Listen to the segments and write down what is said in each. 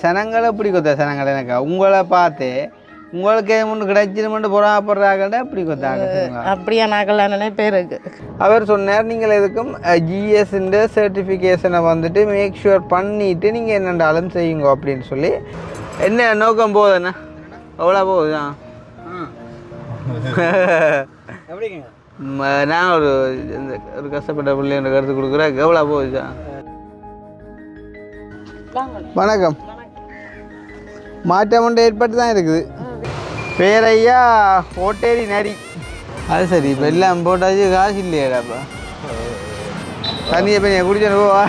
சனங்களை பிடிக்கொத்த சனங்களை எனக்கு உங்களை பார்த்து உங்களுக்கு முன்னு கிடைச்சிருமென்று பொறாப்படுறாங்கடா அப்படி கொத்தாங்க அப்படியா நாகலானே பேருக்கு அவர் சொன்னார் நீங்கள் எதுக்கும் ஜிஎஸ்ன்ற சர்டிஃபிகேஷனை வந்துட்டு மேக் ஷுர் பண்ணிவிட்டு நீங்கள் என்னென்றாலும் செய்யுங்க அப்படின்னு சொல்லி என்ன நோக்கம் போகுதுண்ணா எவ்வளோ போகுதா நான் ஒரு கஷ்டப்பட்ட பிள்ளைங்க கருத்து கொடுக்குறேன் எவ்வளோ போகுதா வணக்கம் மாற்றம் ஒன்று ஏற்பட்டு தான் இருக்குது பேரையா ஓட்டேரி நரி அது சரி இப்போ எல்லாம் போட்டாச்சு காசு இல்லையாடாப்பா தண்ணியை பையன் குடிச்சு போவா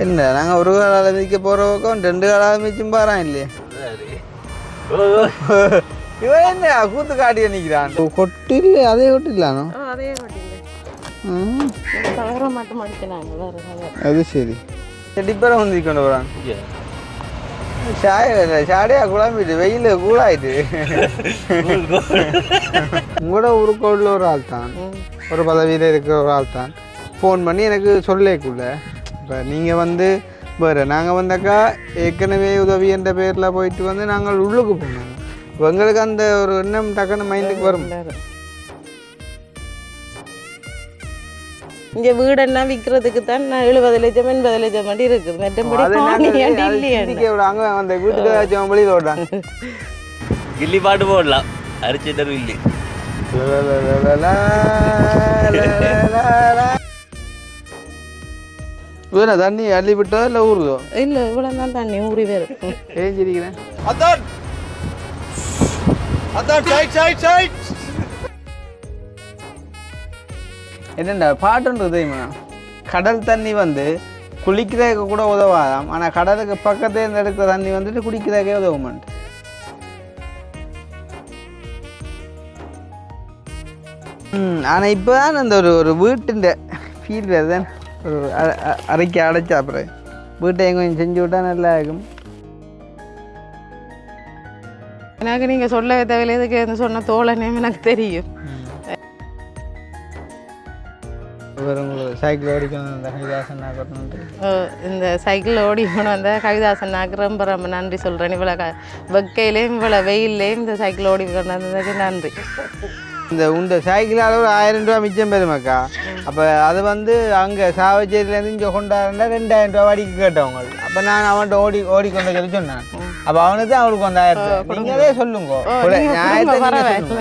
என்ன நாங்கள் ஒரு காலால் மிதிக்க போகிற பக்கம் 2 காலால் மிதிச்சும் பாறான் இல்லையே இவன் என்ன கூத்து காட்டி நிற்கிறான் கொட்டு இல்லை அதே கொட்டு இல்லானோ அது சரி டிப்பரை வந்து கொண்டு போகிறான் சாடையா குழம்பிட்டு வெயில் கூடாயிட்டு உங்களோட ஊருக்குள்ள ஒரு ஆள் தான் ஒரு பதவியில் இருக்கிற ஒரு ஆள் தான் ஃபோன் பண்ணி எனக்கு சொல்லேக்குள்ள இப்போ நீங்கள் வந்து வேறு நாங்கள் வந்தாக்கா ஏற்கனவே உதவி என்ற பேரில் போயிட்டு வந்து நாங்கள் உள்ளுக்கு போனோம் இப்போ எங்களுக்கு அந்த ஒரு எண்ணம் டக்குன்னு மைண்டுக்கு வரும் இங்கே வீடெல்லாம் விற்கிறதுக்கு தான் 70 லட்சம் 80 லட்சம் மட்டும் இருக்குது மற்றபடி அங்கே அந்த வீட்டுக்கு வெளியில் ஓடுறாங்க கில்லி பாட்டு போடலாம் அரிசி தரும் இல்லை வேணா தண்ணி அள்ளி விட்டோ இல்லை ஊறுதோ இல்லை இவ்வளோ தான் தண்ணி ஊறி வேறு ஏஞ்சிருக்கிறேன் என்னண்டா பாட்டுன்றது தெரியுமா கடல் தண்ணி வந்து குளிக்கிறதுக்கு கூட உதவாதாம் ஆனால் கடலுக்கு பக்கத்தே இருந்து எடுக்கிற தண்ணி வந்துட்டு குடிக்கிறதுக்கே உதவுமான்ட்டு ஆனால் இப்போ தான் அந்த ஒரு வீட்டுன்ற ஃபீல் வேறு தான் ஒரு அரைக்கி அடைச்சா அப்புறம் வீட்டை கொஞ்சம் செஞ்சு விட்டா நல்லா இருக்கும் எனக்கு நீங்கள் சொல்ல தேவையில்லை எதுக்கு சொன்ன தோழனே எனக்கு தெரியும் சைக்கிள் ஓடிக்கணும் இந்த கவிதாசன் நாக்கணும் இந்த சைக்கிள் ஓடிக்கணும் அந்த கவிதாசன் நாக்கு ரொம்ப ரொம்ப நன்றி சொல்கிறேன் இவ்வளோ வெக்கையிலையும் இவ்வளோ வெயில்லையும் இந்த சைக்கிள் ஓடிக்கணுன்றதுக்கு நன்றி இந்த சைக்கிளால் ஒரு 1000 ரூபா மிச்சம் பெருமாக்கா அப்போ அது வந்து அங்கே சாவச்சேரியிலேருந்து இங்கே கொண்டாடுறா 2000 ரூபா வாடிக்கு கேட்டவங்க அப்போ நான் அவன்கிட்ட ஓடிக்கொண்டு சொல்லி சொன்னேன் அப்போ அவனுக்கு தான் அவளுக்கு 1000 நீங்களே சொல்லுங்க நியாயத்தை.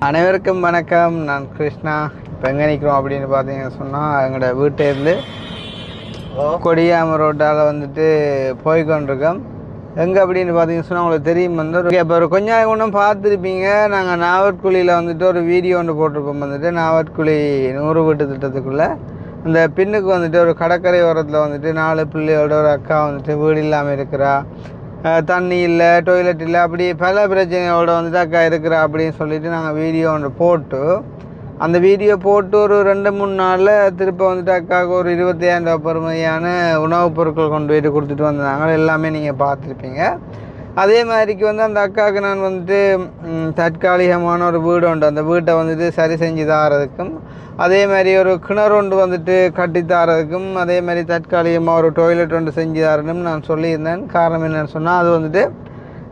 அனைவருக்கும் வணக்கம், நான் கிருஷ்ணா. இப்போ எங்கே நிற்கிறோம் அப்படின்னு பார்த்தீங்கன்னு சொன்னால் எங்களோட வீட்டிலேருந்து கொடியாம ரோட்டால் வந்துட்டு போய்கொண்டிருக்கோம். எங்கே அப்படின்னு பார்த்தீங்கன்னு சொன்னால் உங்களுக்கு தெரியும் வந்து இப்போ ஒரு கொஞ்ச நாள் ஒன்றும் பார்த்துருப்பீங்க. நாங்கள் நாவற்குழியில் வந்துட்டு ஒரு வீடியோ ஒன்று போட்டிருப்போம். வந்துட்டு நாவற்குழி 100 வீட்டு திட்டத்துக்குள்ளே அந்த பின்னுக்கு வந்துட்டு ஒரு கடற்கரை ஓரத்தில் வந்துட்டு 4 பிள்ளையோட ஒரு அக்கா வந்துட்டு வீடு இல்லாமல் இருக்கிறா, தண்ணி இல்லை, டாய்லெட் இல்லை, அப்படி பல பிரச்சனையோட வந்துட்டு அக்கா இருக்கிறா அப்படின்னு சொல்லிட்டு நாங்கள் வீடியோ ஒன்று போட்டு அந்த வீடியோ போட்டு ஒரு 2-3 நாளில் திருப்ப வந்துட்டு அக்காவுக்கு ஒரு 25,000 ரூபா பெறுமதியான உணவுப் பொருட்கள் கொண்டு போயிட்டு கொடுத்துட்டு வந்தாங்க. எல்லாமே நீங்கள் பார்த்துருப்பீங்க. அதே மாதிரிக்கு வந்து அந்த அக்காவுக்கு நான் வந்துட்டு தற்காலிகமான ஒரு வீடு உண்டு, அந்த வீட்டை வந்துட்டு சரி செஞ்சு தாரதுக்கும், அதே மாதிரி ஒரு கிணறு ஒன்று வந்துட்டு கட்டி தாரதுக்கும், அதே மாதிரி தற்காலிகமாக ஒரு டாய்லெட் ஒன்று செஞ்சு தாரணும் நான் சொல்லியிருந்தேன். காரணம் என்னன்னு சொன்னால் அது வந்துட்டு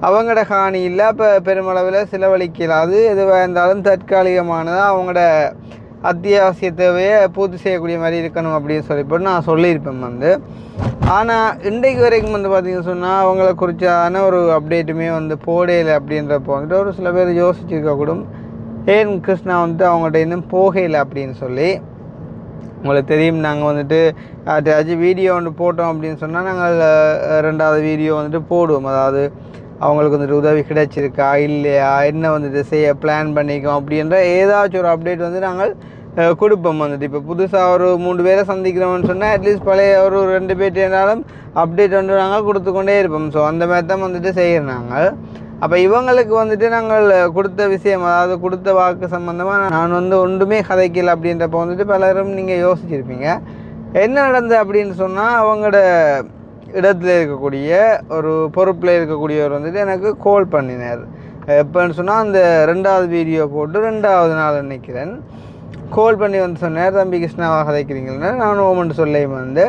அவங்களோட காணி இல்லை, அப்போ பெருமளவில் செலவழிக்கலாது, எதுவாக இருந்தாலும் தற்காலிகமானதாக அவங்களோட அத்தியாவசிய தேவையை பூர்த்தி செய்யக்கூடிய மாதிரி இருக்கணும் அப்படின்னு சொல்லிப்போட்டு நான் சொல்லியிருப்பேன் வந்து. ஆனால் இன்றைக்கு வரைக்கும் வந்து பார்த்திங்கன்னு சொன்னால் அவங்கள குறித்தான ஒரு அப்டேட்டுமே வந்து போடையில் அப்படின்றப்போ வந்துட்டு ஒரு சில பேர் யோசிச்சுருக்கக்கூடும், ஏன் கிருஷ்ணா வந்துட்டு அவங்கள்ட்ட இன்னும் போகையில் அப்படின்னு சொல்லி. உங்களுக்கு தெரியும், நாங்கள் வந்துட்டு யாராச்சும் வீடியோ ஒன்று போட்டோம் அப்படின்னு சொன்னால் நாங்கள் 2வது வீடியோ வந்துட்டு போடுவோம். அதாவது அவங்களுக்கு வந்துட்டு உதவி கிடைச்சிருக்கா இல்லையா, என்ன வந்துட்டு செய்ய பிளான் பண்ணிக்கோம் அப்படின்ற ஏதாச்சும் ஒரு அப்டேட் வந்து நாங்கள் கொடுப்போம். வந்துட்டு இப்போ புதுசாக ஒரு 3 பேரை சந்திக்கிறோம்னு சொன்னால் அட்லீஸ்ட் பழைய ஒரு 2 பேர் இருந்தாலும் அப்டேட் வந்து நாங்கள் கொடுத்து கொண்டே இருப்போம். ஸோ அந்த மாதிரி தான் வந்துட்டு செய்கிறோம் நாங்கள். அப்போ இவங்களுக்கு வந்துட்டு நாங்கள் கொடுத்த விஷயம், அதாவது கொடுத்த வாக்கு சம்மந்தமாக நான் வந்து ஒன்றுமே கதைக்கல அப்படின்றப்ப வந்துட்டு பலரும் நீங்கள் யோசிச்சிருப்பீங்க என்ன நடந்தது அப்படின்னு சொன்னால் அவங்களோட இடத்துல இருக்கக்கூடிய ஒரு பொறுப்பில் இருக்கக்கூடியவர் வந்துட்டு எனக்கு கால் பண்ணினார். எப்போன்னு சொன்னால் அந்த 2வது வீடியோ போட்டு 2வது நாள் நினைக்கிறேன் கால் பண்ணி வந்து சொன்னார், தம்பி கிருஷ்ணாவாக கதைக்கிறீங்கன்னா நான் ஓமன்ட்டு சொல்லையும் வந்து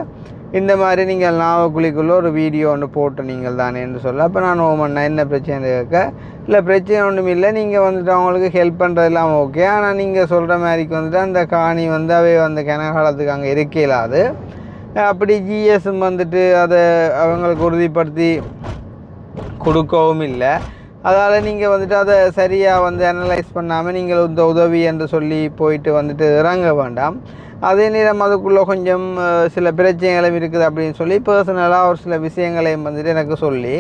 இந்த மாதிரி நீங்கள் நாவக்குழிக்குள்ளே ஒரு வீடியோ ஒன்று போட்டு நீங்கள் தானேன்னு சொல்ல. அப்போ நான் ஓமண்ணா என்ன பிரச்சனை கேட்க, இல்லை பிரச்சனை ஒன்றும் இல்லை, நீங்கள் வந்துட்டு அவங்களுக்கு ஹெல்ப் பண்ணுறதெல்லாம் ஓகே, ஆனால் நீங்கள் சொல்கிற மாதிரிக்கு வந்துட்டு அந்த காணி வந்து அவை வந்து கனகாலத்துக்கு அங்கே இருக்கலாது, அப்படி ஜிஎஸும் வந்துட்டு அதை அவங்களுக்கு உறுதிப்படுத்தி கொடுக்கவும் இல்லை. அதால் நீங்கள் வந்துட்டு அதை சரியாக வந்து அனலைஸ் பண்ணாமல் நீங்கள் இந்த உதவி என்று சொல்லி போயிட்டு வந்துட்டு இறங்க வேண்டாம். அதே நேரம் அதுக்குள்ளே கொஞ்சம் சில பிரச்சனைகளும் இருக்குது அப்படின்னு சொல்லி பர்சனலாக ஒரு சில விஷயங்களையும் வந்துட்டு எனக்கு சொல்லி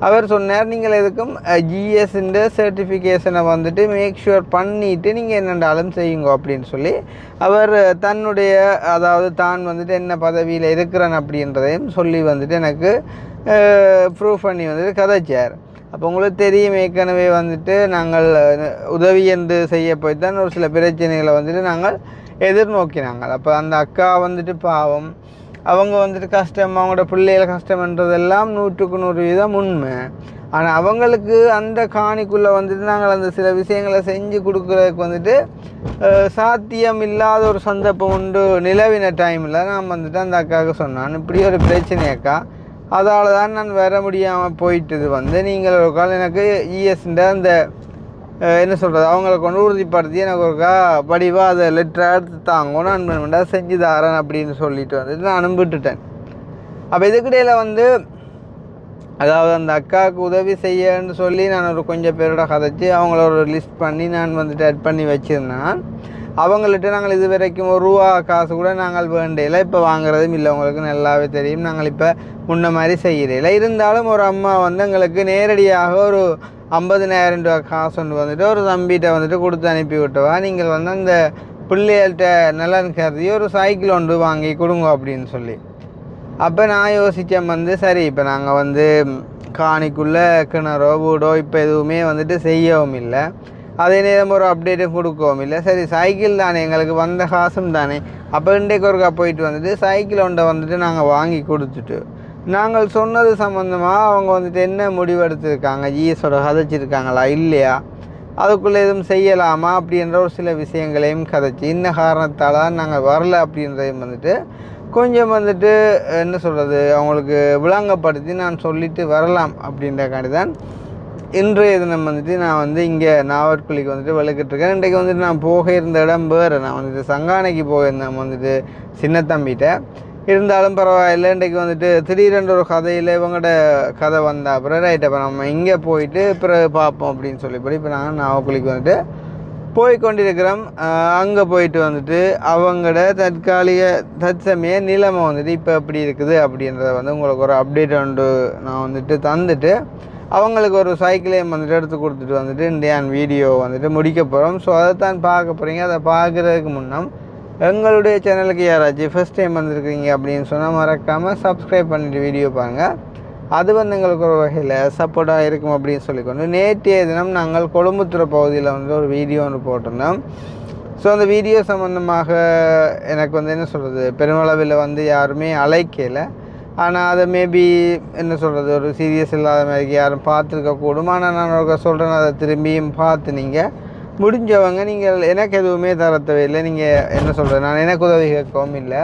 அவர் சொன்னார், நீங்கள் எதுக்கும் ஜிஎஸ்ன்ற சர்டிஃபிகேஷனை வந்துட்டு மேக் ஷுர் பண்ணிவிட்டு நீங்கள் என்னென்றாலும் செய்யுங்க அப்படின்னு சொல்லி அவர் தன்னுடைய அதாவது தான் வந்துட்டு என்ன பதவியில் இருக்கிறேன் அப்படின்றதையும் சொல்லி வந்துட்டு எனக்கு ப்ரூவ் பண்ணி வந்துட்டு கதைச்சார். அப்போ உங்களுக்கு தெரியும், ஏற்கனவே வந்துட்டு நாங்கள் உதவி என்று செய்ய போய் தான் ஒரு சில பிரச்சனைகளை வந்துட்டு நாங்கள் எதிர்நோக்கினாங்க. அப்போ அந்த அக்கா வந்துட்டு பாவம், அவங்க வந்துட்டு கஷ்டம், அவங்களோட பிள்ளைகள் கஷ்டம்ன்றதெல்லாம் 100% உண்மை. ஆனால் அவங்களுக்கு அந்த காணிக்குள்ளே வந்துட்டு நாங்கள் அந்த சில விஷயங்களை செஞ்சு கொடுக்குறதுக்கு வந்துட்டு சாத்தியம் இல்லாத ஒரு சந்தர்ப்பம் உண்டு நிலவின டைமில் நான் வந்துட்டு அந்த அக்காவுக்கு சொன்னான், இப்படி ஒரு பிரச்சனையக்கா, அதால் தான் நான் வர முடியாமல் போயிட்டது வந்து நீங்கள் ஒரு காலம் எனக்கு இஎஸ்ன்ற அந்த என்ன சொல்கிறது அவங்கள கொண்டு உறுதிப்படுத்தி எனக்கு ஒருக்கா படிவாக அதை லெட்டரை எடுத்து தாங்க நான் செஞ்சு தாரேன் அப்படின்னு சொல்லிட்டு வந்துட்டு நான் விட்டுட்டேன். அப்போ இதுக்கிடையில் வந்து அதாவது அந்த அக்காவுக்கு உதவி செய்யன்னு சொல்லி நான் ஒரு கொஞ்சம் பேரோட கதைச்சி அவங்கள ஒரு லிஸ்ட் பண்ணி நான் வந்துட்டு ஆட் பண்ணி வச்சுருந்தேன். அவங்கள்ட்ட நாங்கள் இது வரைக்கும் ₹1 காசு கூட நாங்கள் வேண்டையில் இப்போ வாங்குறதும் இல்லை, உங்களுக்கு நல்லாவே தெரியும். நாங்கள் இப்போ முன்ன மாதிரி செய்கிறதில்லை. இருந்தாலும் ஒரு அம்மா வந்து எங்களுக்கு நேரடியாக ஒரு ₹50,000 காசு ஒன்று வந்துட்டு ஒரு தம்பிகிட்ட வந்துட்டு கொடுத்து அனுப்பி விட்டவா, நீங்கள் வந்து அந்த பிள்ளைகள்கிட்ட நலன் கருதி ஒரு சைக்கிள் ஒன்று வாங்கி கொடுங்க அப்படின்னு சொல்லி. அப்போ நான் யோசித்தேன் வந்து சரி, இப்போ நாங்கள் வந்து காணிக்குள்ளே கிணறோ வீடோ இப்போ எதுவுமே வந்துட்டு செய்யவும் இல்லை, அதே நேரம் ஒரு அப்டேட்டும் கொடுக்கவும் இல்லை. சரி சைக்கிள் தானே, எங்களுக்கு வந்த காசும் தானே, அப்போ இன்றைக்கு ஒருக்கா போயிட்டு வந்துட்டு சைக்கிள் ஒன்றை வந்துட்டு நாங்கள் வாங்கி கொடுத்துட்டு நாங்கள் சொன்னது சம்மந்தமாக அவங்க வந்துட்டு என்ன முடிவெடுத்திருக்காங்க, ஜிஎஸோட கதைச்சிருக்காங்களா இல்லையா, அதுக்குள்ளே எதுவும் செய்யலாமா அப்படின்ற ஒரு சில விஷயங்களையும் கதைச்சி இன்ன காரணத்தால் நாங்கள் வரல அப்படின்றதையும் வந்துட்டு கொஞ்சம் வந்துட்டு என்ன சொல்கிறது அவங்களுக்கு விளங்கப்படுத்தி நான் சொல்லிட்டு வரலாம் அப்படின்றக்காண்டி தான் இன்றைய தினம் வந்துட்டு நான் வந்து இங்கே நாவற்குழிக்கு வந்துட்டு விளக்கிட்டுருக்கேன். இன்றைக்கு வந்துட்டு நான் போக இருந்த இடம் வேறு, நான் வந்துட்டு சங்கானைக்கு போயிருந்தேன் வந்துட்டு சின்ன தம்பிகிட்ட. இருந்தாலும் பரவாயில்லை, இன்றைக்கு வந்துட்டு திடீரென்று ஒரு கதையில் இவங்களோட கதை வந்த அப்புறம் ரைட் அப்போ நம்ம இங்கே போயிட்டு பிறகு பார்ப்போம் அப்படின்னு சொல்லிப்படி இப்போ நாங்கள் நாவக்குழிக்கு வந்துட்டு போய்கொண்டிருக்கிறோம். அங்கே போயிட்டு வந்துட்டு அவங்களோட தற்சமய நிலைமை வந்துட்டு இப்போ எப்படி இருக்குது அப்படின்றத வந்து உங்களுக்கு ஒரு அப்டேட் ஒன்று நான் வந்துட்டு தந்துட்டு அவங்களுக்கு ஒரு சைக்கிளையும் வந்துட்டு எடுத்து கொடுத்துட்டு வந்துட்டு இந்தியான் வீடியோ வந்துட்டு முடிக்க போகிறோம். ஸோ அதை தான் பார்க்க போகிறீங்க. அதை பார்க்குறதுக்கு முன்னம் எங்களுடைய சேனலுக்கு யாராச்சும் ஃபஸ்ட் டைம் வந்திருக்கீங்க அப்படின்னு சொன்னால் மறக்காமல் சப்ஸ்கிரைப் பண்ணிவிட்டு வீடியோ பாருங்கள். அது வந்து எங்களுக்கு ஒரு வகையில் சப்போர்ட்டாக இருக்கும் அப்படின்னு சொல்லிக்கொண்டு நேற்றைய தினம் நாங்கள் கொழும்புத்துறை பகுதியில் வந்து ஒரு வீடியோ ஒன்று போட்டிருந்தோம். ஸோ அந்த வீடியோ சம்மந்தமாக எனக்கு வந்து என்ன சொல்கிறது பெருமளவில் வந்து யாருமே அழைக்கலை. ஆனால் அதை மேபி என்ன சொல்கிறது ஒரு சீரியஸ் இல்லாத மாதிரி யாரும் பார்த்துருக்கக்கூடும். ஆனால் நான் ஒரு சொல்கிறேன், அதை திரும்பியும் பார்த்து நீங்கள் முடிஞ்சவங்க நீங்கள் எனக்கு எதுவுமே தர தேவையில்லை. நீங்கள் என்ன சொல்கிறது நான் எனக்கு உதவி கேட்கவும் இல்லை,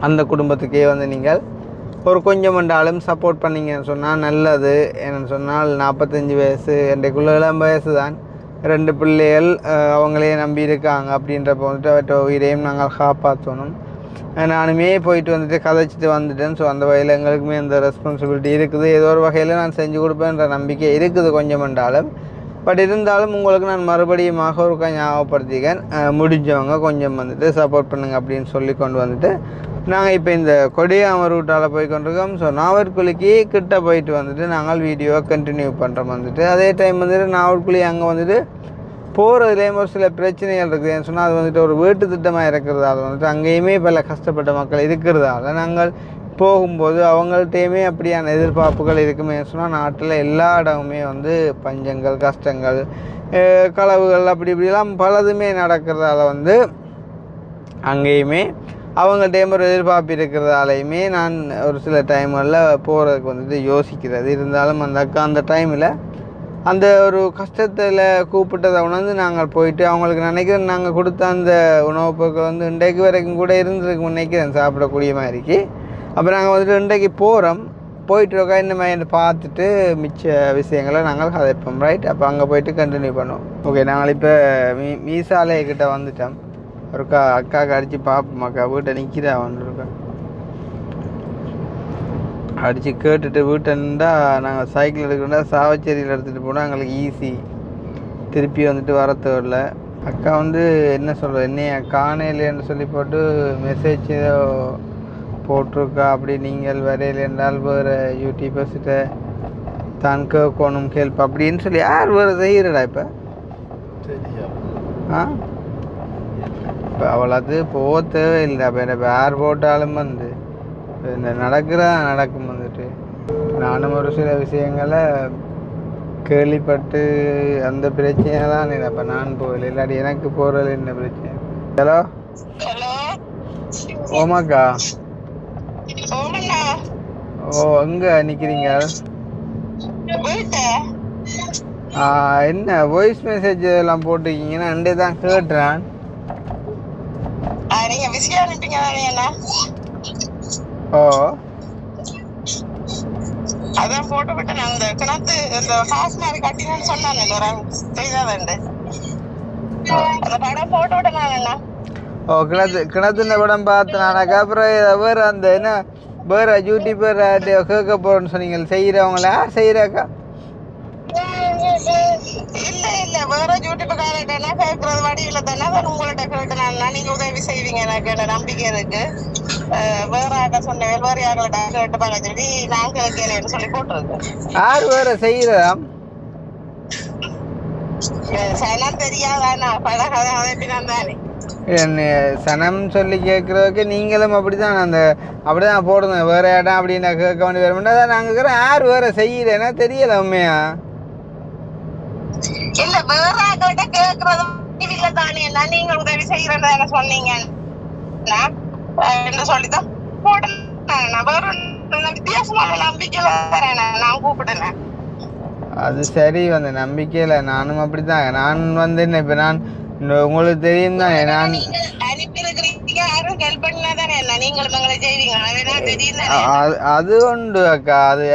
அந்த குடும்பத்துக்கே வந்து நீங்கள் ஒரு கொஞ்சம் மண்டாலும் சப்போர்ட் பண்ணிங்கன்னு சொன்னால் நல்லது. என்னென்னு சொன்னால் 45 வயசு என்றைக்குள்ள இளம் வயசு தான், 2 பிள்ளைகள் அவங்களே நம்பி இருக்காங்க. அப்படின்றப்ப வந்துட்டு அவற்றை உயிரையும் நாங்கள் காப்பாற்றணும். நானுமே போயிட்டு வந்துட்டு கதைச்சிட்டு வந்துட்டேன். ஸோ அந்த வகையில் எங்களுக்குமே அந்த ரெஸ்பான்சிபிலிட்டி இருக்குது. ஏதோ ஒரு வகையில் நான் செஞ்சு கொடுப்பேன்ற நம்பிக்கை இருக்குது கொஞ்சம் மண்டாலும். பட் இருந்தாலும் உங்களுக்கு நான் மறுபடியும் ஒரு ஞாபகப்படுத்திக்கேன், முடிஞ்சவங்க கொஞ்சம் வந்துட்டு சப்போர்ட் பண்ணுங்க அப்படின்னு சொல்லி கொண்டு வந்துட்டு நாங்கள் இப்போ இந்த கொடியாம ரூட்டால் போய் கொண்டிருக்கோம். ஸோ நாவற்குழிக்கு கிட்ட போயிட்டு வந்துட்டு நாங்கள் வீடியோவை கண்டினியூ பண்ணுறோம் வந்துட்டு. அதே டைம் வந்துட்டு நாவற்குழி அங்கே வந்துட்டு போகிறதுலேயும் ஒரு சில பிரச்சனைகள் இருக்குதுன்னு சொன்னால் அது வந்துட்டு ஒரு வீட்டு திட்டமாக இருக்கிறதால வந்துட்டு அங்கேயுமே பல கஷ்டப்பட்ட மக்கள் இருக்கிறதால நாங்கள் போகும்போது அவங்கள்ட்டையுமே அப்படியான எதிர்பார்ப்புகள் இருக்குமே சொன்னால் நாட்டில் எல்லா இடமுமே வந்து பஞ்சங்கள் கஷ்டங்கள் களவுகள் அப்படி இப்படிலாம் பலதுமே நடக்கிறதால வந்து அங்கேயுமே அவங்கள்ட்ட ஒரு எதிர்பார்ப்பு இருக்கிறதாலையுமே நான் ஒரு சில டைம்களில் போகிறதுக்கு வந்துட்டு யோசிக்கிறது. இருந்தாலும் அந்த அக்கா அந்த டைமில் அந்த ஒரு கஷ்டத்தில் கூப்பிட்டதை உணர்ந்து நாங்கள் போயிட்டு அவங்களுக்கு நினைக்கிறேன் நாங்கள் கொடுத்த அந்த உணவுப் பொருட்கள் வந்து இன்றைக்கு வரைக்கும் கூட இருந்திருக்கு நினைக்கிறேன் சாப்பிடக்கூடிய மாதிரிக்கு. அப்போ நாங்கள் வந்துட்டு இன்றைக்கு போகிறோம், போயிட்டு இந்த மாதிரி பார்த்துட்டு மிச்ச விஷயங்களை நாங்கள் கதைப்போம். ரைட், அப்போ அங்கே போயிட்டு கண்டினியூ பண்ணுவோம். ஓகே, நாங்கள் இப்போ மீசாலைக்கிட்ட வந்துட்டோம். ஒருக்கா அக்காவுக்கு அடித்து பார்ப்போம். அக்கா வீட்டை நிற்கிறா வந்துருக்கா அடித்து கேட்டுட்டு வீட்டை நின்றா நாங்கள் சைக்கிள் எடுக்கிறோம்னா சாவச்சேரியில் எடுத்துகிட்டு போனால் எங்களுக்கு ஈஸி, திருப்பி வந்துட்டு வரத்து இல்லை. அக்கா வந்து என்ன சொல்கிற என்னைய காணையிலேன்னு சொல்லி போட்டு மெசேஜ் ஏதோ போட்டிருக்கா. அப்படி நீங்கள் வரையில் என்றால் வேறு யூடியூபர்ஸ்கிட்ட தான் கேட்கணும் கேள்வி அப்படின்னு சொல்லி யார் வேறு செய்கிறடா இப்போ? ஆ, இப்போ அவளது போக தேவையில்லை. அப்போ என்ன யார் போட்டாலும் வந்து இந்த நடக்கிறதா நடக்கும். வந்துட்டு நானும் ஒரு சில விஷயங்களை கேள்விப்பட்டு அந்த பிரச்சனை தான் இப்போ நான் போகல, இல்லாட்டி எனக்கு போகிறது என்ன பிரச்சனை. ஹலோ ஓமாக்கா. ஓ, எங்கே நிற்கிறீங்க? என்ன வாய்ஸ் மெசேஜ் எல்லாம் போட்டிருக்கீங்கன்னா அண்டே தான் கேட்டுறான். ஓ, அதான் போட்டோ விட்டேன். அந்த கிணத்து இந்த ஹாஸ் மாதிரி கட்டினு சொன்னானே செய்தாதண்டு அந்த படம் போட்டோ விட்டேன். ஓ, கிணத்துல படம் பார்த்தேனாக்கா. அப்புறம் வேறு அந்த என்ன வேறு யூடியூபர் கேட்க போகிறோன்னு சொன்னீங்க, செய்கிறவங்கள யார் செய்கிறாக்கா? இல்ல இல்ல, வேற யூடியூப்காரட்டா கேட்கறது வடிவில் தானே உங்கள்கிட்ட கேட்டேன். நீங்க உதவி செய்வீங்க எனக்கு நம்பிக்கை இருக்கு. வேற ஆக சொன்னேன், வேற யார்கிட்ட கேட்டு பார்க்க சொல்லி நான் கேட்கலன்னு சொல்லி போட்டிருக்கேன். யார் வேற செய்யறதாம்? சனம் தெரியாதானா பழகாத அதப்பினான் தானே என்ன சனம் சொல்லி கேட்குறதுக்கு நீங்களும் அப்படிதான் அந்த அப்படிதான் போடுங்க. வேற இடம் அப்படின்னு கேட்க வேண்டிய வேறு தான் நாங்கள் இருக்கிறோம். யார் வேற செய்யறேன்னா தெரியல உண்மையா. இல்ல வேற ஆகிட்ட கேட்கறது இல்ல தானே, நீங்க உதவி செய்யறத சொன்னீங்க என்று சொல்லிதான் போட்டேன். வேற வித்தியாசமான நம்பிக்கையில நான் கூப்பிட்டேன். அது சரி, வந்து நம்பிக்கையில் நானும் அப்படிதான். நான் வந்து என்ன இப்போ நான் உங்களுக்கு தெரியும் தானே, நான் அது உண்டு அக்கா. அது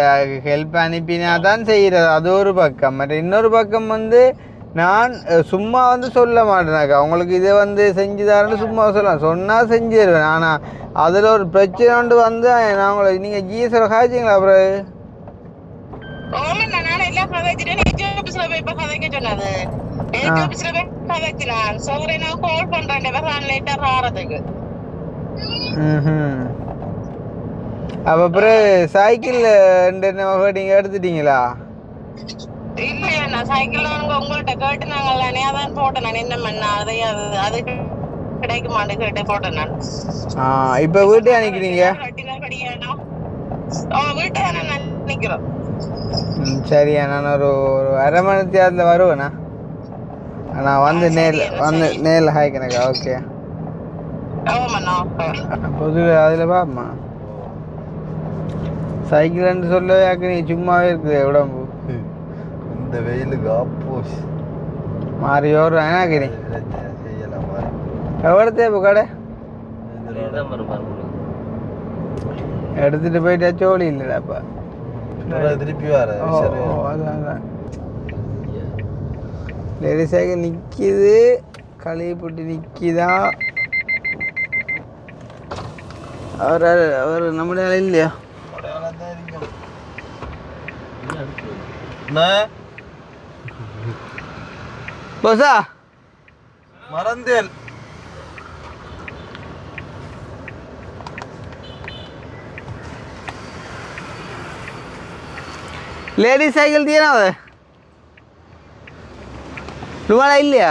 ஹெல்ப் அனுப்பினா தான் செய்கிறது, அது ஒரு பக்கம். மற்ற இன்னொரு பக்கம் வந்து நான் சும்மா வந்து சொல்ல மாட்டேனாக்கா. உங்களுக்கு இதை வந்து செஞ்சு தரேன்னு சும்மா சொல்லலாம், சொன்னால் செஞ்சு தருவேன். ஆனால் அதில் ஒரு பிரச்சனை ஒன்று வந்து நான் உங்களுக்கு நீங்கள் ஜிஎஸ்ல காய்ச்சிங்களா? அப்புறம் அப்புறம் சைக்கிள் நீங்க எடுத்துட்டீங்களா? இல்லையா, நான் சைக்கிள் உங்கள்கிட்ட கேட்டு நாங்கள் அதான் போட்டேன். நான் என்ன பண்ண அதை அது கிடைக்க மாட்டேன் கேட்டு போட்டேன் நான். இப்போ வீட்டே அனுப்பிக்கிறீங்க? வீட்டை நான் நிற்கிறோம். சரியா, நான் ஒரு அரை மணி நேரத்தில் வருவேண்ணா. நான் வந்து நேரில் ஹாய்க்கணக்கா. ஓகே, பொது அதில் பாப்பா சைக்கிள்னு சொல்லவே நீ சும்மாவே இருக்குது உடம்பு. இந்த வெயிலுக்கு ஆப்போஸ் மாறி ஓடுறேன். எனக்கு நீ எவ்வளோ தேவை கடை எடுத்துட்டு போயிட்டா சோழி இல்லைடாப்பா. திருப்பி வர அதான் லேடி சைக்கிள் நிற்கிது, கழுவி போட்டு நிற்கிதா. அவர் நம்முடைய ஆள் இல்லையா? போசா மறந்தேன். லேடி சைக்கிள் தீனா அது ருவாலா இல்லையா?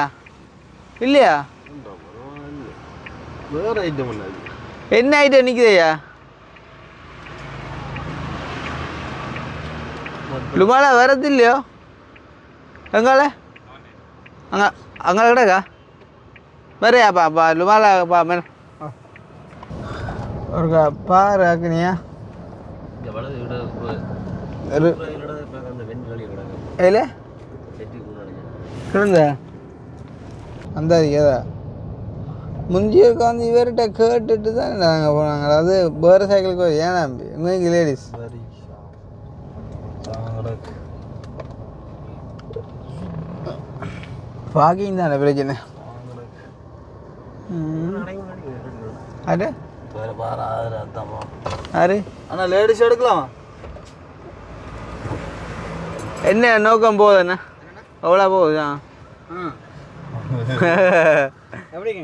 இல்லையா? வேற ஐட்டம் என்ன ஐட்டம் நிற்குதையா? லுமாலா வரது இல்லையோ? எங்கால அங்கே கிடக்கா? வரையாப்பா லுமாலா மேடம் ஒரு பாரு ஆக்குனியா இந்த வலது விட அந்த வெண் வெளியே கிடக்கும் ஏல செட்டுக்கு முன்னாடி கிடந்த அந்த ஏதா முந்தி உட்காந்து இவர்கிட்ட கேட்டுட்டு தான் நாங்கள் போனாங்க. அது வேறு சைக்கிளுக்கு ஏன் நம்பி உங்களுக்கு லேடிஸ் பார்க்கிங் தானே பிரச்சனை. அது யாரு அண்ணா லேடிஸ் எடுக்கலாமா? என்ன நோக்கம் போகுதுண்ணா எவ்வளோ போகுதா? எப்படிங்க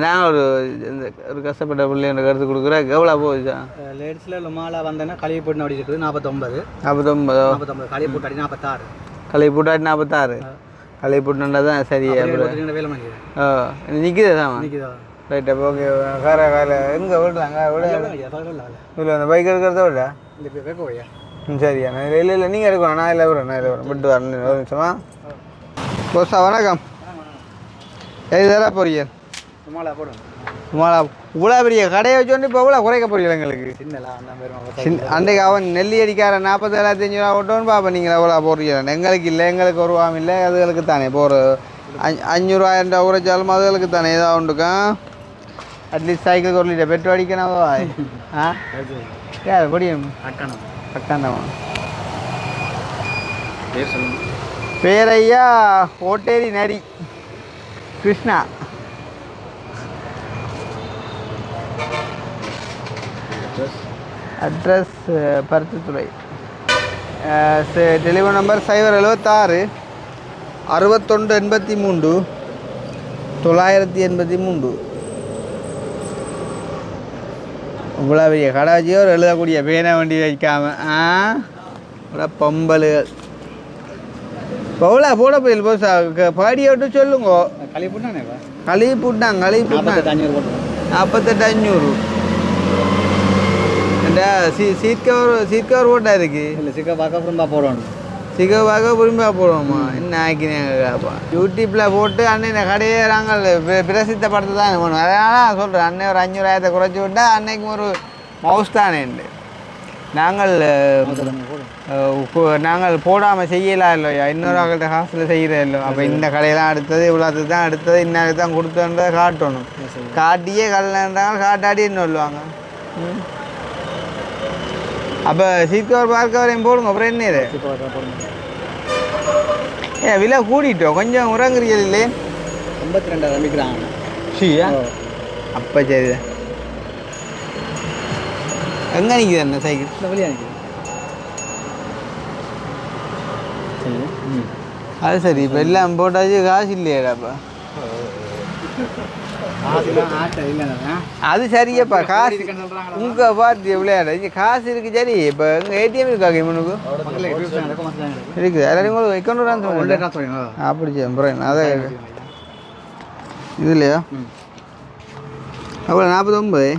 நான் ஒரு கஷ்டப்பட்ட பிள்ளைங்க கருத்து கொடுக்குறேன். எவ்வளோ போகுது லேடிஸில் இல்லை மாலை வந்தேன்னா களியை போட்டு அப்படி இருக்குது 49 49 களியை போட்டு அடி 46 களை போட்டாட்டி 46 களை போட்டுனா தான் சரி. வேலை ஓ நிற்கிதே தான் நிற்கிதா ரைட். அப்போ ஓகே கார எங்கே விடலாங்க விட இல்லை அந்த பைக் எடுக்கிறத விட இந்த கேட்க வையா சரியா இல்லை இல்லை நீங்கள் எடுக்கணும். நான் இல்லை வரேன் விட்டு வரேன் ஒரு நிமிஷமா. போஸ்டா வணக்கம். எது தர போறீங்க? மாலை போடும் சும்மாடா இவ்வளோ பெரிய கடையை வச்சோன்னு இப்போ எவ்வளோ குறைக்க போறீங்க எங்களுக்கு? அன்றைக்கு அவன் நெல்லி அடிக்கார 47,500 ஓட்டோன்னு பார்ப்பேன். நீங்கள் எவ்வளோ போடுறீங்க? எங்களுக்கு இல்லை, எங்களுக்கு ஒரு வாரம் இல்லை, அதுகளுக்கு தானே போகிற 500,000 ரூபா உரைச்சாலும் அதுகளுக்கு தானே ஏதாவது உண்டுக்கும். அட்லீஸ்ட் சைக்கிளுக்கு ஒரு லிட்டர் பெட்ரோல் அடிக்கணும். ஆ யார் படியும் அக்காண்டமா பேர் ஐயா ஓட்டேரி நரி Krishna. Address Paruthithurai. Telephone number 076 61 83 983. இவ்வளோ பெரிய கடை வச்சு ஒரு எழுதக்கூடிய பேனை வண்டி வைக்காம இவ்வளோ பொம்பலுகள் எவ்வளோ போட போயில் போசா பாடியை விட்டு சொல்லுங்க. களி போட்டானே கழுவி போட்டாங்க 48,500. இந்த சீட் கவர் போட்டா இருக்கு இல்லை சிக்கா பார்க்க அப்புறம் போடணும். சிக்கா பார்க்க பொறுமையாக போடுவோம்மா. என்ன ஆக்கினேங்கப்பா யூடியூப்பில் போட்டு அன்னை இந்த கடையை நாங்கள் பிரசித்தப்படுத்த தான் பண்ணுவோம். அதனால் சொல்கிறேன் அன்னை ஒரு 500,000 குறைச்சி விட்டால் அன்னைக்கு ஒரு மவுஸ் தானே நாங்கள் போடாமல் செய்யலாம் இல்லையா? இன்னொரு ஆள்கிட்ட காசில் செய்கிறேன் இல்லை. அப்போ இந்த கடையெல்லாம் அடுத்தது இவ்வளோத்துக்கு தான் அடுத்தது இன்னும் தான் கொடுத்தோன்றதை காட்டணும். காட்டியே கல்லன்றாங்க காட்டாடி என்ன சொல்லுவாங்க. அப்போ சீட்கவர் பார்க்க வரையும் போடுங்க. அப்புறம் என்ன இது விலை கூட்டிட்டோம் கொஞ்சம் உறங்குறீங்க இல்லையே? 52 நம்பிக்கிறாங்க. சரியா அப்போ சரி. எங்கே நிற்குது என்ன சைக்கிள்? இந்த வழியாக நிற்குது. அது சரி. இப்போ எல்லாம் போட்டாச்சு காசு இல்லையாடாப்பா? அது சரியாப்பா காசு உங்கள் பார்த்து விளையாட இங்கே காசு இருக்குது. சரி இப்போ எங்கள் ஏடிஎம் இருக்காங்க இவனுக்கு இருக்குது. எல்லாரும் உங்களுக்கு வைக்கணும் சொல்லுங்க. அப்படி சரி அப்புறம் அதை இது இல்லையா? அவ்வளோ 49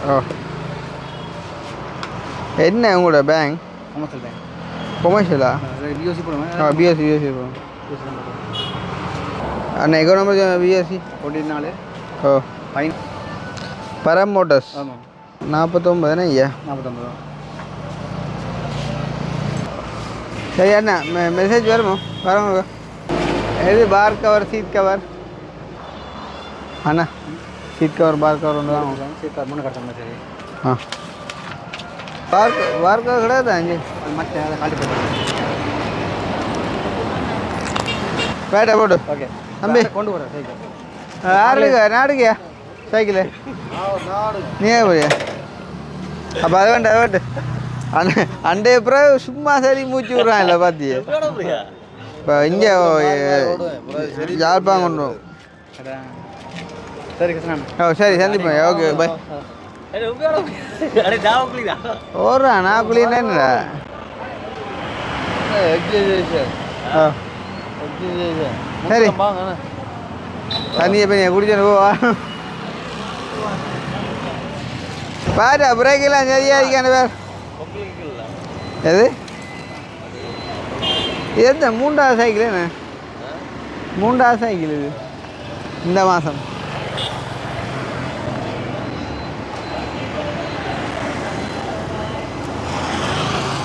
ஓ என்ன உங்களோட பேங்க்? கொமர்ஷியலா? பிஎஸ்சி போடுவோம். அண்ணா எக்கோ பிஎஸ்சி 44 ஓ பரம் மோட்டர்ஸ் 49 ஐயா 49. சரி அண்ணா மெசேஜ் வருமோ வரவங்க? எது பார் கவர் சீட் கவர் அண்ணா? சீட் கவர் பார் கவர் ஒன்று தான். சீட் கவர் 3 கட்டணும். சரி ஆ பார் கவர் கிடையாது அஞ்சு மற்ற அதை காட்டி போட்டு வேட்டை போட்டு. ஓகே தம்பி கொண்டு போகிறேன் சைக்கிள். யாருக்கா நாடுக்கியா சைக்கிள் நீ போறியா? அப்போ அது வேண்டாம் அது வேண்டு அண்டே அப்புறம் சும்மா சரி மூச்சு விட்றான் இல்லை பார்த்தியே. இப்போ இங்கே யாழ்ப்பாணம் கொண்டு சரி கிருஷ்ணன். ஓ சரி சந்திப்பேன். Okay bye. ஓடுறா நான் குளினா என்னடா? சரி தண்ணியை பையன் குடிச்சேன்னு போவா. பாரு பிரேக்கெல்லாம் சரியா இருக்கான பேர் எது இது? எந்த 3வது சைக்கிள்? என்ன 3வது சைக்கிள் இது இந்த மாதம்?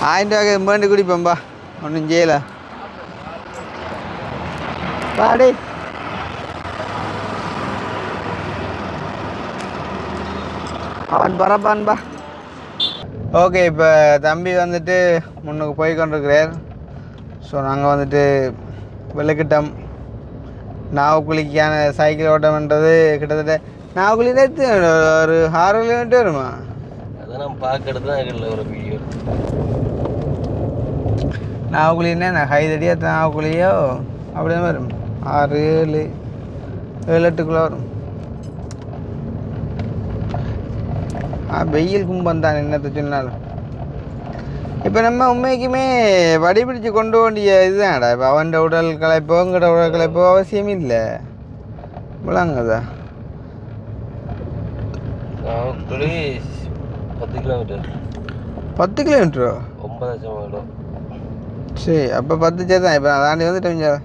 1000 வேண்டி குடிப்பேன்பா ஒன்றும் செய்யலை பாடி அவன் பரப்பான்பா. ஓகே, இப்போ தம்பி வந்துட்டு முன்னுக்கு போய் கொண்டிருக்கிறார். ஸோ நாங்கள் வந்துட்டு வெள்ளக்கிட்டம் நாவக்குழிக்கான சைக்கிள் ஓட்டம்ன்றது கிட்டத்தட்ட நாவக்குழி நேற்று ஒரு 6 கிலோமீட்டர் வருமா? அதான் நம்ம பார்க்கறது தான் இல்லை ஒரு வீடியோ. நாவக்குழின்னா நான் கைதடியா நாவக்குழியோ அப்படிதான் வரும். 6, 7, 8 வரும். வெயில் கும்பம் தான் என்னத்தை சொன்னாலும். இப்போ நம்ம உண்மைக்குமே வடி பிடிச்சி கொண்டு வேண்டிய இதுதான்டா. இப்போ அவன் உடல் கலைப்போ உங்களோட உடல் கலைப்போ அவசியம் இல்லை. விளாங்குதா 10 கிலோமீட்டர். 10 கிலோமீட்டரோ? 9,000 சரி, அப்போ 10 சரி தான். இப்போ நான் தாண்டி வந்துட்டேன்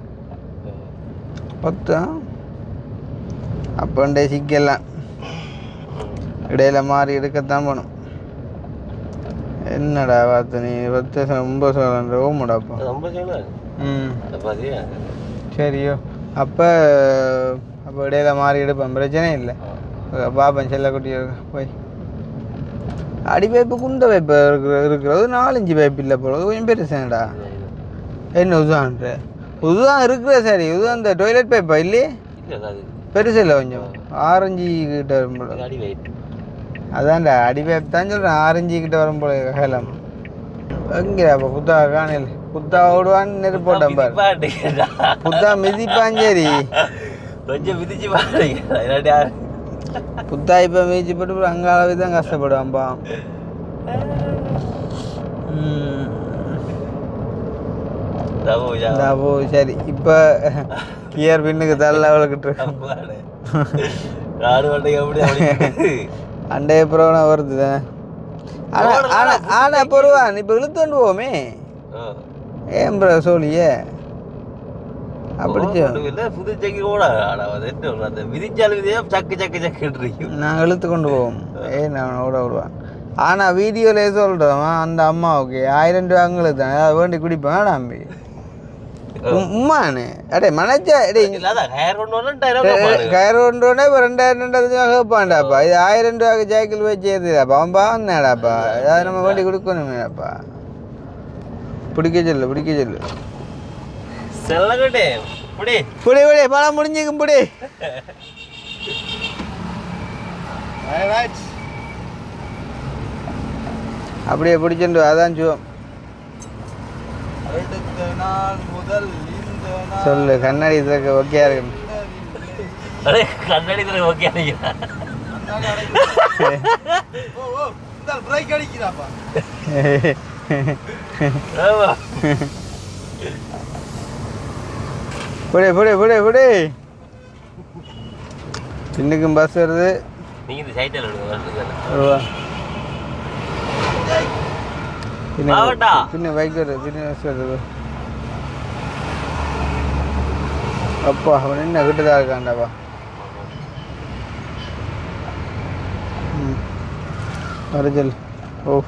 10. அப்போண்டே சிக்கலாம் இடையில மாறி எடுக்கத்தான் போகணும். என்னடா பார்த்து நீ 10 ரொம்ப ஓமுடாப்பா. சரியோ, அப்போ இடையில மாறி எடுப்பேன், பிரச்சனை இல்லை. பாப்பேன் செல்லக்குட்டி போய் அடி பைப்பு குந்த பைப்பு இருக்கிறது 4-5 பைப்பு இல்லை போகிறது கொஞ்சம் பெருசாடா. என்ன உதான்ற உதான் இருக்கிற சரி உதான் இந்த டாய்லெட் பைப்பா இல்லையே பெருசு இல்லை கொஞ்சம் 6-5 கிட்ட வரும்போது. அதான்டா அடி பைப் தான் சொல்கிறேன் 6-5 கிட்ட வரும்போது கேலாம். எங்கேடா அப்போ புத்தா காணல புத்தா ஓடுவான்னு நெருப்பு போட்டேன் பாரு. புத்தா மிதிப்பான் சரி கொஞ்சம் மிதிச்சு பாருங்க. புத்தா இப்போ மிதிச்சு போட்டு அங்கே அளவு தான் கஷ்டப்படுவான்பா. சரி, இப்போ கியர் பின்னுக்கு தள்ள அவளுக்கிட்டு அண்டைய புறவனா வருது தானே. ஆனால் பொருவான் இப்போ இழுத்து கொண்டு போவோமே. ஏன் ப்ரோ சொல்லியே அப்படி புது சக்கி கூட மிதிச்சாலும் சக்கு சக்கு சக்கு நாங்கள் இழுத்து கொண்டு போவோம். நான் ஓட விடுவான். ஆனால் வீடியோவிலே சொல்கிறோம் அந்த அம்மாவுக்கு 1000 ரூபா அங்களுக்கு தானே அதை வேண்டி குடிப்பேன் நம்பி உம்மானு அடே மனச்சா கயிறு ஒன்றோடனே இப்போ 2000 கேட்பான்டாப்பா. இது 1000 ரூபாய்க்கு சைக்கிள் போய் சேர்த்துடாப்பா. அவன் பாவந்தாடாப்பா. ஏதாவது நம்ம வேண்டி கொடுக்கணுமேடாப்பா. பிடிக்க சொல்லு புடி பழம் முடிஞ்சுக்கும் புடி. அப்படியே பிடிச்சிட்டு அதான் சுவம் சொல்லு. கண்ணாடி இதுக்கு ஓகே இருக்கு. கண்ணாடி ஓகே புடி பின்னுக்கும் பஸ் வருது. நீங்க இந்த சைட்டில் பின்ன பைக் வருது பின்ன பஸ் வருது. அப்பா அவன் என்ன கிட்டதான் இருக்காண்டாப்பா. வரஜல் ஓ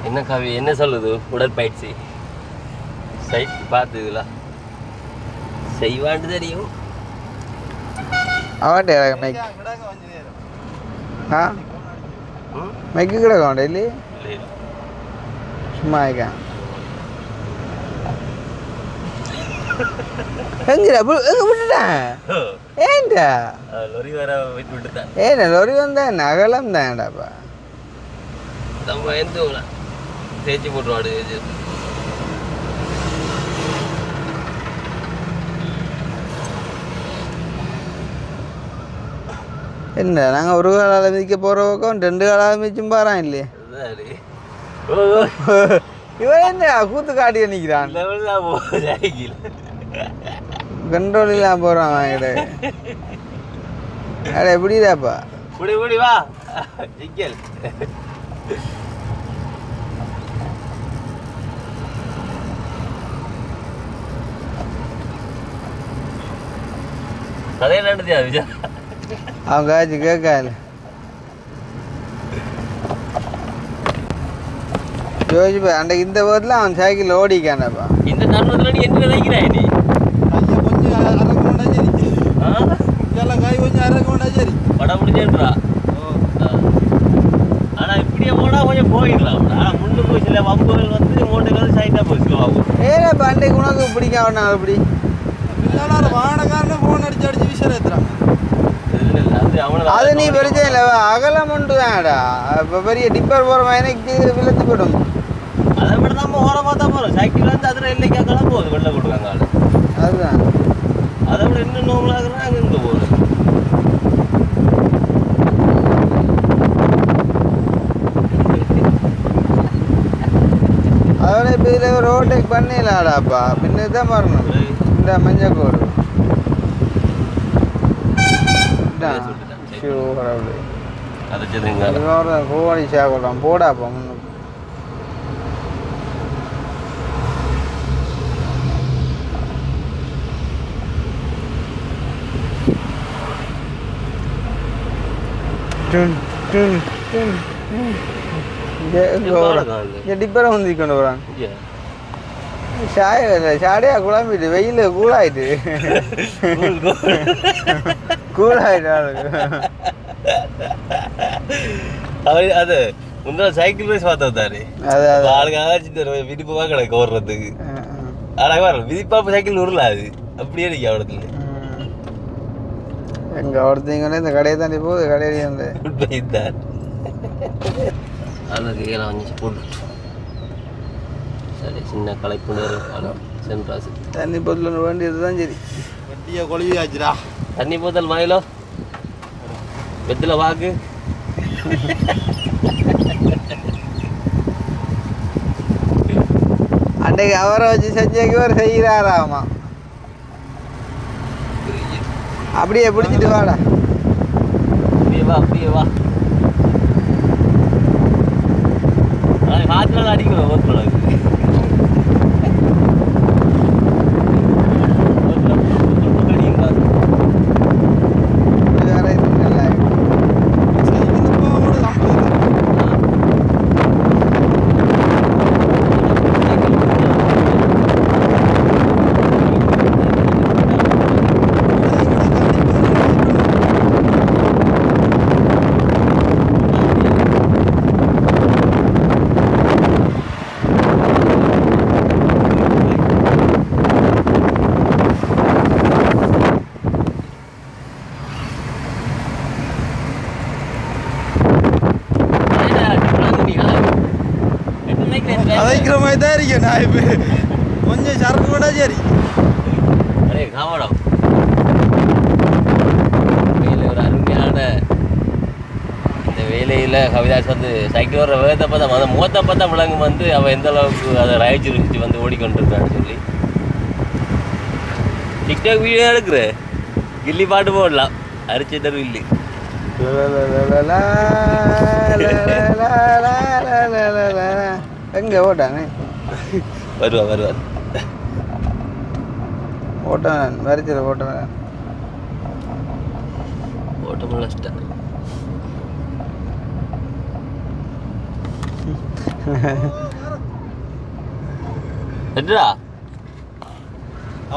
என்ன கவி என்ன சொல்லுது உடற்பயிற்சி சைட் பார்த்துங்களா செய்வாண்டு தெரியும். அவன்டே மைக் மைக்கு கிடக்க வேண்டா இல்லையே சும்மா ஆயிக்கான். எங்கடா எங்க விட்டுட்டான் ஏன்டா லொரி வர விட்டுட்டான். ஏன்னா லொரி வந்தா நகலம் தான்டாப்பா. நம்ம எந்த தேய்ச்சி போட்டுருவாடு. என்ன நாங்கள் ஒரு காலால் மிதிக்க போகிற பக்கம் 2 காலால் மிதிச்சும் பாறான் இல்லையே. இவன் என்ன கூத்து காட்டி நிற்கிறான். கண்ட்ரோல் இல்லாமல் போகிறான் வாங்கிட. அட எப்படிதாப்பா புடி வா சிக்கல். அதே நடத்தியா விஜய் அவங்க காய்ச்சி கேட்காது யோசிப்பா அன்றைக்கு இந்த போதில் அவன் சைக்கிள் ஓடிக்கானப்பா. இந்த தருணத்தில் நீ என்ன நினைக்கிறாய் நீ? கொஞ்சம் அரைக்கொண்டா சரி. இதெல்லாம் காய் கொஞ்சம் அரைக்கொண்டா சரி. படம் முடிஞ்சேன்றா. ஆனால் இப்படியே போனால் கொஞ்சம் போயிடலாம். ஆனால் முன்னு போய் சில வம்புகள் வந்து மூட்டைகள் சைட்டாக போயிடுவாங்க. ஏன்னா அன்றைக்கு உனக்கு பிடிக்காம அப்படி இல்லைனா வாடகாரனே ஃபோன் அடிச்சு விஷயம் ஏற்றுறாங்க. அது நீ பிரச்சனை இல்லை அகலம் உண்டு தான்டா. இப்போ பெரிய டிப்பர் போகிற எனக்கு விழுந்து போயிடும். அதை விட நம்ம ஓரமாக தான் போகிறோம். சைக்கிள் வந்து அதில் இல்லைக்காக்கெல்லாம் போகுது வெளில கொடுக்காங்க ஆள். அதுதான் அதை விட இன்னும் நோங்களாகிறா அங்கே இங்கே போகுது. அதோட இப்போ இதில் ஒரு ஓவர்டேக் பண்ணிடலாடாப்பா. பின்ன தான் வரணும் இந்த மஞ்சள் கோடு கோடி சேகலாம் போடாப்பா முன்னுக்கு. டிப்பரை வந்து கொண்டு போகிறாங்க. சாடையா குழம்பிட்டு வெயில் கூலாயிட்டு கூலாயிட்டு அவர் அது முன்னாடி சைக்கிள் ரேஸ் பார்த்தாரு. அது ஆளுங்க விதிப்பாக கிடக்கு ஓடுறதுக்கு. ஆனால் விதிப்பாப்பு சைக்கிள் உருளாது அப்படியே இருக்கு அவடத்துல. எங்க ஒருத்தீங்கன்னா இந்த கடையை தாண்டி போகுது. கடையில தான் அதுக்கு ஏழை வாங்கி போட்டு சரி சின்ன களைப்புணர் சென்றாசு. தண்ணி போத்தல் வேண்டியது தான் சரி. வண்டியை கொழுவி ஆச்சுடா. தண்ணி போத்தல் வாயிலோ வெத்தில வாக்கு அன்றைக்கு அவரை வச்சு செஞ்சக்கு ஒரு செய்கிறாராமா. அப்படியே பிடிச்சிட்டு வாடா. அப்படியே வா அப்படியே வா. காற்று நாள் அடிக்கணும் ஓட்டுறதுக்கு. அதைக்கிற மாதிரி தான் இருக்கேன் நான். இப்போ கொஞ்சம் சரக்கு கூட சரி. அரே காவடம் வேலை ஒரு அருமையான இந்த வேலையில் கவிதாஸ் வந்து சைக்கிள் வர வேகத்தை பார்த்தா அந்த முகத்தை பார்த்தா விலங்கு வந்து அவள் எந்த அளவுக்கு அதை ராய்ச்சி ருசிச்சு வந்து ஓடிக்கொண்டிருக்கான்னு சொல்லி டிக்டாக் வீடியோ எடுக்கிற கில்லி பாட்டு போடலாம். அரிச்சிட்டர் இல்லை எங்கே ஓட்டானே வருவார் ஓட்டான் வரிச்சல ஓட்டான் ஓட்டமுள்ள ஸ்டார். எட்டுடா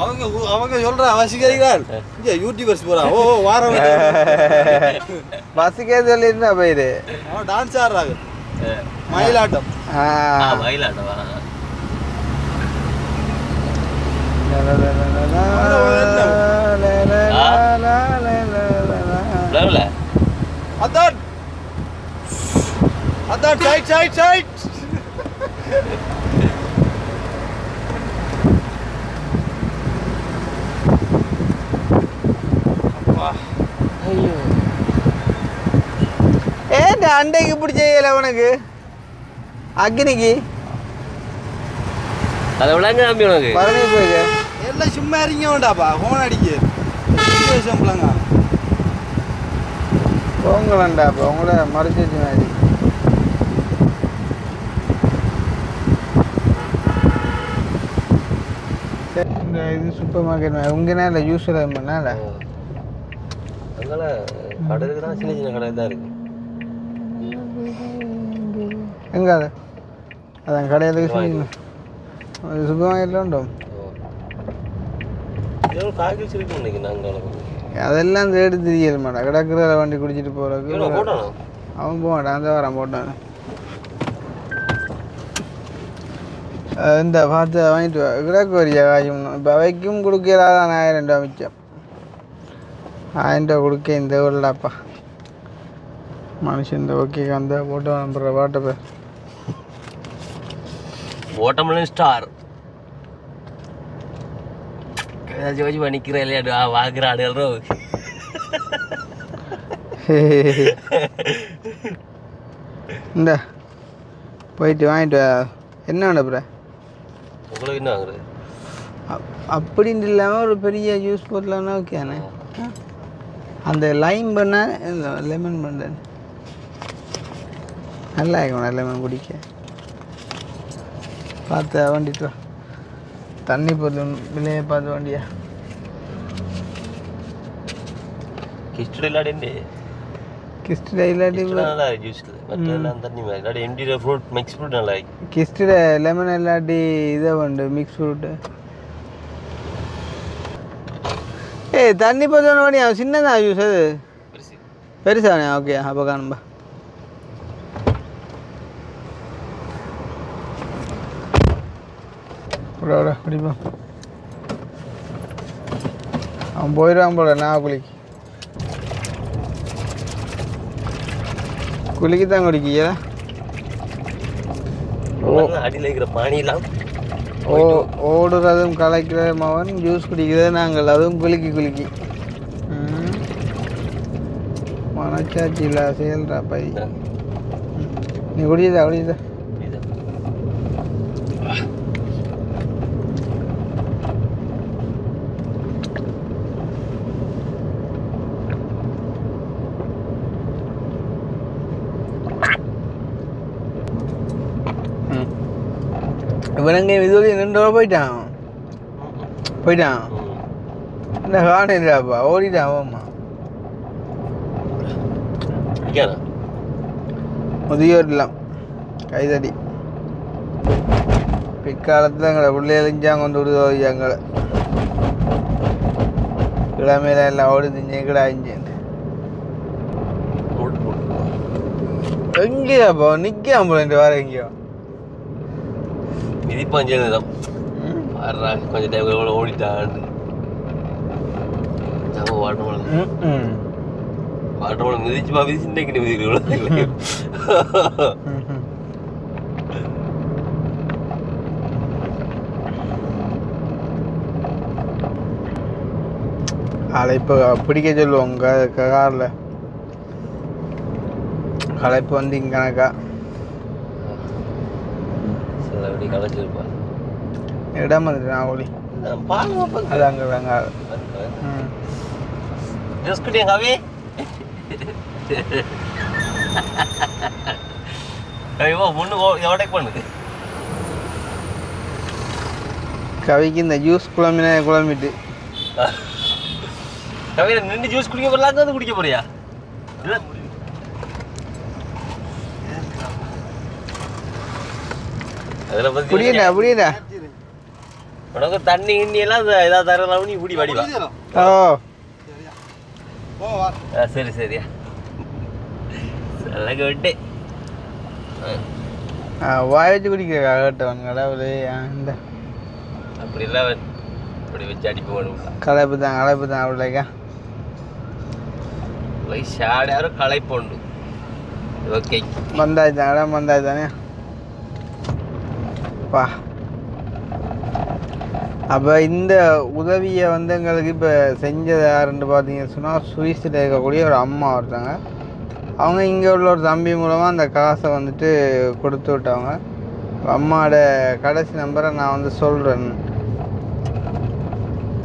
அவங்க சொல்ற வசிக்கிறீர்கள் இங்கே யூடியூபர்ஸ் போறா. ஓ வாரம் பஸ்ஸுக்கே சொல்லியிருந்தா போயிரு. அவன் டான்ஸ் ஆடுறாங்க மயிலாட்டம். மயிலாட்டம் அதான் அதான் சைட் சைட் சைட். ஏன் அண்டைக்கு பிடிச்ச உனக்கு அக்னிக்கு அதை விளாங்க நம்பி உனக்கு பழனி போயிக்க எல்லாம் சும்மா இருங்க வேண்டாப்பா. ஃபோன் அடிக்க பிள்ளைங்க போங்களாண்டாப்பா உங்கள மறைச்சி வச்சு மாதிரி. இந்த இது சூப்பர் மார்க்கெட் உங்கனால யூஸ்வலாக பண்ணால அதனால கடலுக்கு தான் சின்ன சின்ன கடை தான் இருக்கு. எங்கே அது அதான் கடையில் சூப்பர் மார்க்கெட்டில் உண்டோ? ஏதோ காய்கறி இருக்கு இன்னைக்கு நாங்கள் அதெல்லாம் தேடி தெரியல மாட்டா கிடக்குற வண்டி குடிச்சிட்டு போகிறதுக்கு போட்டோம். அவன் போக மாட்டான் அந்த வாரம் போட்டான். இந்த பார்த்து வாங்கிட்டு வா கிடக்கு வரியா காயும் இப்போ அவைக்கும் கொடுக்கலாதான் 1000 ரூபா மிச்சம். 1000 ரூபா கொடுக்க இந்த ஊர்லப்பா மனுஷன் இந்த ஓகே அந்த போட்டோ நம்புற பாட்டை பேர் வாட்டர்மெலன் ஸ்டார் ஜோஜி பண்ணிக்கிற இல்லையா வாங்குற ஆடுகள் இந்த போயிட்டு வாங்கிட்டு வா. என்ன வேண்டப்புற உங்களுக்கு என்ன வாங்குறது? அப்படின்னு இல்லாமல் ஒரு பெரிய ஜூஸ் போடலான்னா ஓகேண்ணே. அந்த லைம் பண்ண லெமன் பண்ண நல்லா இருக்கும். லெமன் குடிக்க பார்த்து வண்டிட்டு வா. தண்ணி பொருள் விலையை பார்த்து வண்டியா கிஸ்டடி இல்லாட்டி கிஸ்டட இல்லாட்டி நல்லா ஜூஸ்ல மற்றெல்லாம் தண்ணி மாதிரி இல்லாட்டி எம்டி ஃப்ரூட் மிக்ஸ் ஃப்ரூட் நல்லா இருக்கு. கிஸ்டட லெமன் இல்லாட்டி இதை உண்டு மிக்ஸ் ஃப்ரூட்டு. ஏய் தண்ணி பொருள் வண்டி அவன் சின்னதான் ஜூஸ் அது பெருசாண்ணே. ஓகே அப்போ காணும்பா. விட குடிப்பா. அவன் போயிடுவான் போல நான் குளிக்கு தான் குடிக்கியா? அடியில் இருக்கிற பானிலாம் ஓடுறதும் கலைக்கிறதும் அவன் ஜூஸ் குடிக்கிறது நாங்கள் அதுவும் குலுக்கி மனச்சாட்சி இல்லை செயல்றா பை. நீ குடிச்சதா? இவனங்க இதுவரை 2 ரூபா போயிட்டான் என்ன காணிடாப்பா ஓடிட்டான். ஆமாம்மா முதியோர் இல்லம் கைதடி பிற்காலத்தில் எங்களை பிள்ளைகளிஞ்சாங்க கொண்டு விடுதோ எங்களை கிழமையில எல்லாம் ஓடி திங்க கிடாயிஞ்சு எங்கேயாப்பா நிற்காம போல வாரம் எங்கேயோ மிதிப்பாஞ்சேதான் கொஞ்சம் டைம் எவ்வளோ ஓடிட்டான். வாட்டர் மிதிச்சுமா மிதிச்சு இன்னைக்கு மிதிக்கிறோம். இப்போ பிடிக்க சொல்லுவோம் காரில் களைப்பு வந்து இங்கே கணக்கா அப்படி கலைச்சிருப்பா இடம் வந்துட்டு நான் ஒளி அது அங்கே தாங்க. கவி முன்னு ஓடக் பண்ணுது. கவிக்கு இந்த ஜூஸ் குழம்பிட்டு கவியில நின்று ஜூஸ் குடிக்க போறலாம் வந்து குடிக்க போறியா? புரியுதா உனக்கு தண்ணி கிண்ணி எல்லாம் ஏதாவது தரலாம் நீ குடி வடிவா. சரி சரியா நல்ல கேட்டு வாய வச்சு குடிக்கிற கேட்டவன் கடவுளே இந்த அப்படி இல்லை அப்படி வச்சு அடிப்போம். களைப்பு தான் அவ்வளோக்கா ஷாடாரு களைப்போண்டு. ஓகே வந்தாச்சு தானே பா. அப்போ இந்த உதவியை வந்து எங்களுக்கு இப்போ செஞ்சது யாருன்னு பார்த்தீங்கன்னு சொன்னால் சுவிஸில் இருக்கக்கூடிய ஒரு அம்மா ஒருத்தாங்க. அவங்க இங்கே உள்ள ஒரு தம்பி மூலமாக அந்த காசை வந்துட்டு கொடுத்து விட்டவங்க. அம்மாவோட கடைசி நம்பரை நான் வந்து சொல்கிறேன்.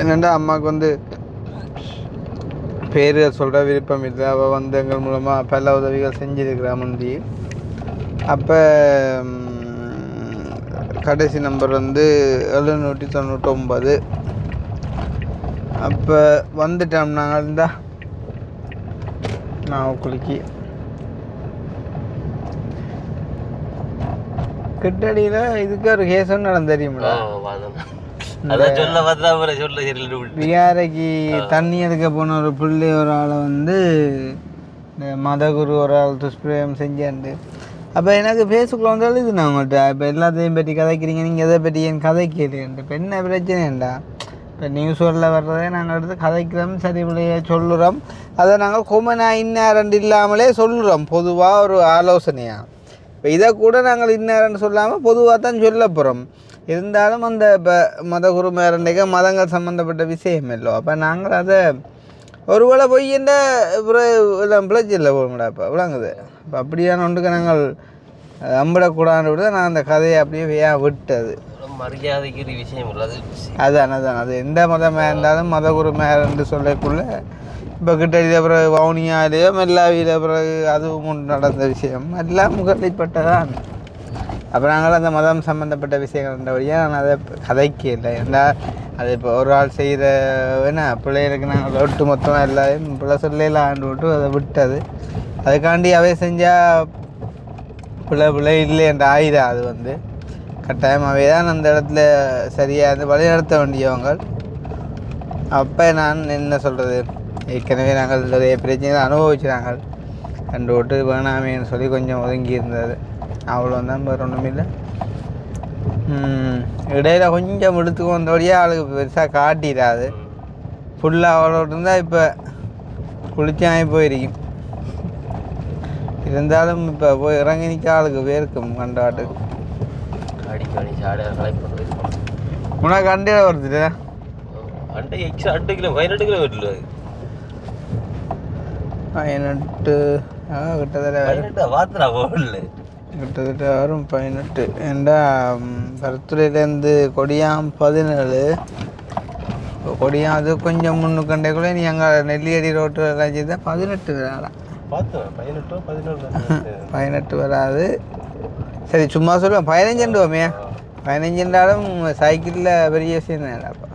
என்னென்னா அம்மாவுக்கு வந்து பேர் சொல்கிற விருப்பம் இல்லை. அவள் வந்து எங்கள் மூலமாக பல உதவிகள் செஞ்சுருக்கிறா முந்தி. அப்போ கடைசி நம்பர் வந்து 799. அப்போ வந்துட்டோம் நாங்கள் இருந்தால் நாவக்குழிக்கு கிட்டடியில் இதுக்கு ஒரு கேஸ் நடந்து தெரியுமா? அதான் சொல்ல பார்த்தா அப்புறம் சொல்ல சரி விகாரைக்கு தண்ணி எடுக்க போன ஒரு பிள்ளை ஒரு ஆளை வந்து இந்த மதகுரு ஒரு ஆள் துஷ்பிரயோகம் செஞ்சாண்டு. அப்போ எனக்கு ஃபேஸ்புக்கில் வந்தாலும் இது நான் உங்கள்கிட்ட இப்போ எல்லாத்தையும் பற்றி கதைக்கிறீங்க, நீங்கள் எதை பற்றி என் கதை கேளுன்ட்டு. இப்போ என்ன பிரச்சனைண்டா, இப்போ நியூஸ் வரல வர்றதே நாங்கள் எடுத்து கதைக்கிறோம், சரி பிள்ளைய சொல்லுறோம். அதை நாங்கள் கொமனாக இன்னாரண்டு இல்லாமலே சொல்லுறோம், பொதுவாக ஒரு ஆலோசனையாக. இப்போ இதை கூட நாங்கள் இன்னாரண்டு சொல்லாமல் பொதுவாக தான் சொல்ல போகிறோம். இருந்தாலும் அந்த இப்போ மதகுரு மேரண்டைக்கு மதங்கள் சம்மந்தப்பட்ட விஷயம் இல்லோ. அப்போ நாங்கள் அதை ஒருவேளை பொய்யண்ட எல்லாம் பிழைச்சில்லை போகணுடா. இப்போ விளங்குது. இப்போ அப்படியான ஒன்றுக்கு நாங்கள் அம்பிடக்கூடாது விட நான் அந்த கதையை அப்படியே விட்டது. மரியாதைக்கு விஷயம் உள்ளது. அதான் அது எந்த மதமாக இருந்தாலும் மதகுரு மேரண்டு சொல்லக்குள்ள இப்போ கிட்ட பிறகு வவுனியாலேயோ மெல்லாவியில பிறகு அதுவும் நடந்த விஷயம் எல்லாம் முகலைப்பட்டதான். அப்போ நாங்கள் அந்த மதம் சம்மந்தப்பட்ட விஷயங்கள்ன்றபடியாக நான் அதை கதைக்கல. ஏன்னா அது இப்போ ஒரு ஆள் செய்கிற வேணா பிள்ளைகளுக்கு நாங்கள் ஒட்டு மொத்தமாக எல்லாரையும் பிள்ளை சொல்லையில் ஆண்டு விட்டு அதை விட்டது. அதுக்காண்டி அவை செஞ்சால் பிள்ளை இல்லை என்ற ஆயுதம். அது வந்து கட்டாயமாகவே தான் அந்த இடத்துல சரியாக வழிநடத்த வேண்டியவங்க. அப்போ நான் என்ன சொல்கிறது, ஏற்கனவே நாங்கள் நிறைய பிரச்சனைகள் அனுபவிச்சுனாங்க. கண்டு விட்டு வேணாமேன்னு சொல்லி கொஞ்சம் ஒதுங்கி இருந்தது. அவ்வளோ தான், வேறு ஒன்றும் இல்லை. இடையில கொஞ்சம் எடுத்துக்கு வந்தோடையே ஆளுக்கு பெருசாக காட்டிடாது. ஃபுல்லாக அவ்வளோ இருந்தால் இப்போ குளிச்சாகி போயிருக்கும். இருந்தாலும் இப்போ போய் இறங்கி நிற்க ஆளுக்கு வேர்க்கும் கண்டாட்டுக்கு. உனக்கு அண்டையில் வருது அண்டை எக்ஸ்ட்ரா 8 கிலோ 18 கிலோ வருது. 18 கிட்டத்தட்ட வாத்துறா போகல, கிட்டத்தட்ட வரும் 18. ஏண்டா பருத்துறையிலேருந்து கொடியாம் 17, கொடியாம் அது கொஞ்சம் முன்னுக்கண்டைக்குள்ளே நீ அங்கே நெல்லியடி ரோட்டு எல்லாம் செய்தா 18 வராதான். 18 வராது. சரி சும்மா சொல்லுவேன் 15ண்டுவோமே. 15ண்டாலும் சைக்கிளில் பெரிய விஷயம் தான்டாப்பா.